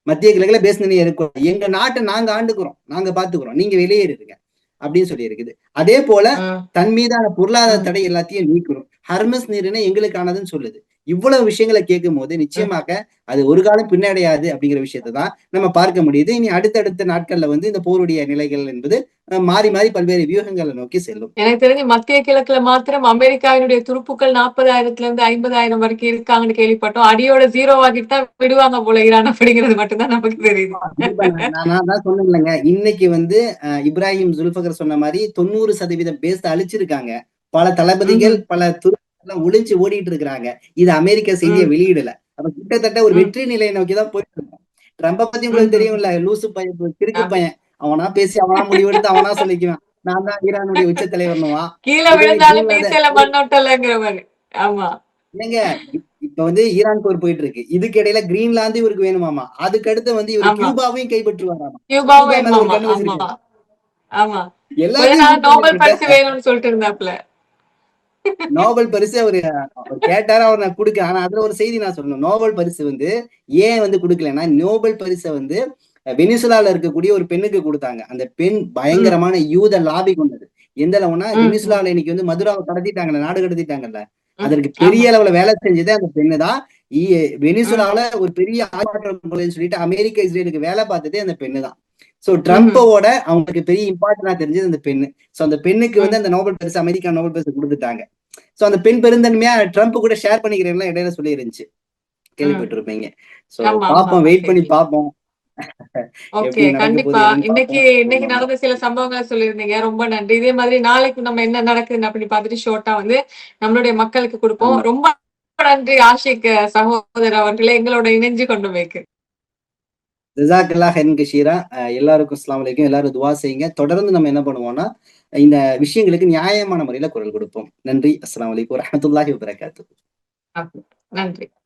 மத்திய கிழக்குல பேஸ் நிலையை இருக்கக்கூடாது. எங்க நாட்டை நாங்க ஆண்டுக்கிறோம், நாங்க பாத்துக்கிறோம், நீங்க வெளியேறுங்க அப்படின்னு சொல்லி இருக்குது. அதே போல தன் மீதான பொருளாதார ம், தடை எல்லாத்தையும் நீக்கணும். ஹர்மஸ் நீரிணை எங்களுக்கானதுன்னு சொல்லுது. இவ்வளவு விஷயங்களை கேட்கும் போது ம். நிச்சயமாக அது ஒரு காலம் பின்னடையாது அப்படிங்கிற விஷயத்தை தான் நம்ம பார்க்க முடியுது. இனி அடுத்தடுத்த நாட்கள்ல வந்து இந்த போருடைய நிலைகள் என்பது மாறி மாறி பல்வேறு வியூகங்களை நோக்கி செல்லும். எனக்கு தெரிஞ்சு மத்திய கிழக்குல மாத்திரம் அமெரிக்காவினுடைய துருப்புக்கள் 40,000 இருந்து 50,000 வரைக்கும் இருக்காங்கன்னு கேள்விப்பட்டோம். அடியோட 0 ஆக்கிட்டு தான் விடுவாங்க போல ஈரான் அப்படிங்கிறது மட்டும் தான் நமக்கு தெரியுது. கண்டிப்பா நான் தான் சொன்னேன் இல்லைங்க. இன்னைக்கு வந்து இப்ராஹிம் ஜுல்ஃபகர் சொன்ன மாதிரி 90% பேஸ் அழிச்சிருக்காங்க. பல தளபதிகள் ம்ஹ்ம். பல துருப்புகள் ஒளிஞ்சு ஓடிட்டு இருக்கிறாங்க. இது அமெரிக்க செய்தியை ம், வெளியிடல. அப்ப கிட்டத்தட்ட ஒரு ம், வெற்றி நிலையை நோக்கி தான் போயிட்டு இருக்கோம். ட்ரம்ப பத்தி உங்களுக்கு ம்ஹ்ம். தெரியும்ல, லூசு பையன், கிறுக்கு ஆமா. பையன். அவனா பேசி அவனா முடிவெடுத்து அவனா சொல்லிக்குவான். நான் தான் ஈரானுடைய உச்ச தலைவர்னுவான். கீழ இதே விழுந்தாலும் ஜூன்ல மீசையில மண்ணோட்டலங்கிற மாரி. ஆமா. இல்லைங்க. இப்ப வந்து ஈரான் போர் போயிட்டு இருக்கு. இதுக்கு இடையில கிரீன்லாந்து இவருக்கு வேணுமாமா. அதுக்கு அடுத்து வந்து இவரு ஆமா. கியூபாவையும் கைப்பற்றுவாராமா. கியூபாவும் கியூபா மேல ஒரு வேணுமாமா. கண்ணு ஆமா, வச்சிருக்காரு. ஆமா. கொஞ்ச எல்லாத்தையும் நாள் கொடுத்துருங்க நோபல் என்கிட்ட. பரிசு வேணும்னு சொல்லிட்டு இருந்தாப்ல. நோபல் பரிசு அவர் கேட்டாரு, அவர் நான் கொடுக்க. ஆனா அதுல ஒரு செய்தி நான் சொல்லணும். நோபல் பரிசு வந்து ஏன் வந்து கொடுக்கலன்னா, நோபல் பரிசை வந்து வெனிசுலால இருக்கக்கூடிய ஒரு பெண்ணுக்கு கொடுத்தாங்க. அந்த பெண் ம், பயங்கரமான யூத லாபி கொண்டது. எந்த அளவுனா ம், ம், வெனிசுலால இன்னைக்கு வந்து மதுராவை கடத்திட்டாங்கல்ல, நாடு கடத்திட்டாங்கல்ல. ம். அதற்கு பெரிய ஆமா. அளவுல வேலை செஞ்சதே அந்த பெண்ணு தான். ம், வெனிசுலால ஒரு பெரிய ஆர்ப்பாட்டம் சொல்லிட்டு அமெரிக்க இஸ்ரேலுக்கு வேலை பார்த்ததே அந்த பெண்ணு தான். சோ ம்ஹ்ம். ட்ரம்ப்போட அவங்களுக்கு பெரிய இம்பார்ட்டன்டா தெரிஞ்சது அந்த பெண்ணு. சோ அந்த பெண்ணுக்கு வந்து ம், அந்த நோபல் பரிசு, அமெரிக்கா நோபல் பரிசு கொடுத்துட்டாங்க. சோ அந்த பெண் பெருந்தன்மையா ட்ரம்ப் கூட ஷேர் பண்ணிக்கிறேன்லாம் இடையில சொல்லி இருந்துச்சு. ம். கேள்விப்பட்டிருப்பீங்க. சோ ஆமா, ஆமா, பாப்போம், ஆமா. வெயிட் பண்ணி கேள்வி. பாப்போம். ஓகே. எப்படி நடக்க போகுது கண்டிப்பா. என்னன்னு இன்னைக்கு பாப்போம். இன்னைக்கு நடந்த சில சம்பவங்கள சொல்லியிருந்தீங்க. ரொம்ப நன்றி. இதே மாதிரி நாளைக்கு நம்ம என்ன நடக்குதுன்னு அப்படி பார்த்துட்டு ஷார்ட்டா வந்து நம்மளுடைய மக்களுக்கு குடுப்போம். ஆமா. ரொம்ப நன்றி ஆஷிக் சகோதரர் அவர்களே எங்களோட இணைஞ்சு கொண்டமைக்கு. ஜஸாக்கல்லா ஹைரன் கஷீரா. எல்லாருக்கும் அஸ்ஸலாமு அலைக்கும். எல்லாரும் துவா செய்யுங்க. தொடர்ந்து நம்ம என்ன பண்ணுவோம்னா, இந்த விஷயங்களுக்கு நியாயமான முறையில குரல் கொடுப்போம். நன்றி. அஸ்ஸலாமு அலைக்கும் வரஹ்மத்துல்லாஹி வபரகாத்துஹு. நன்றி.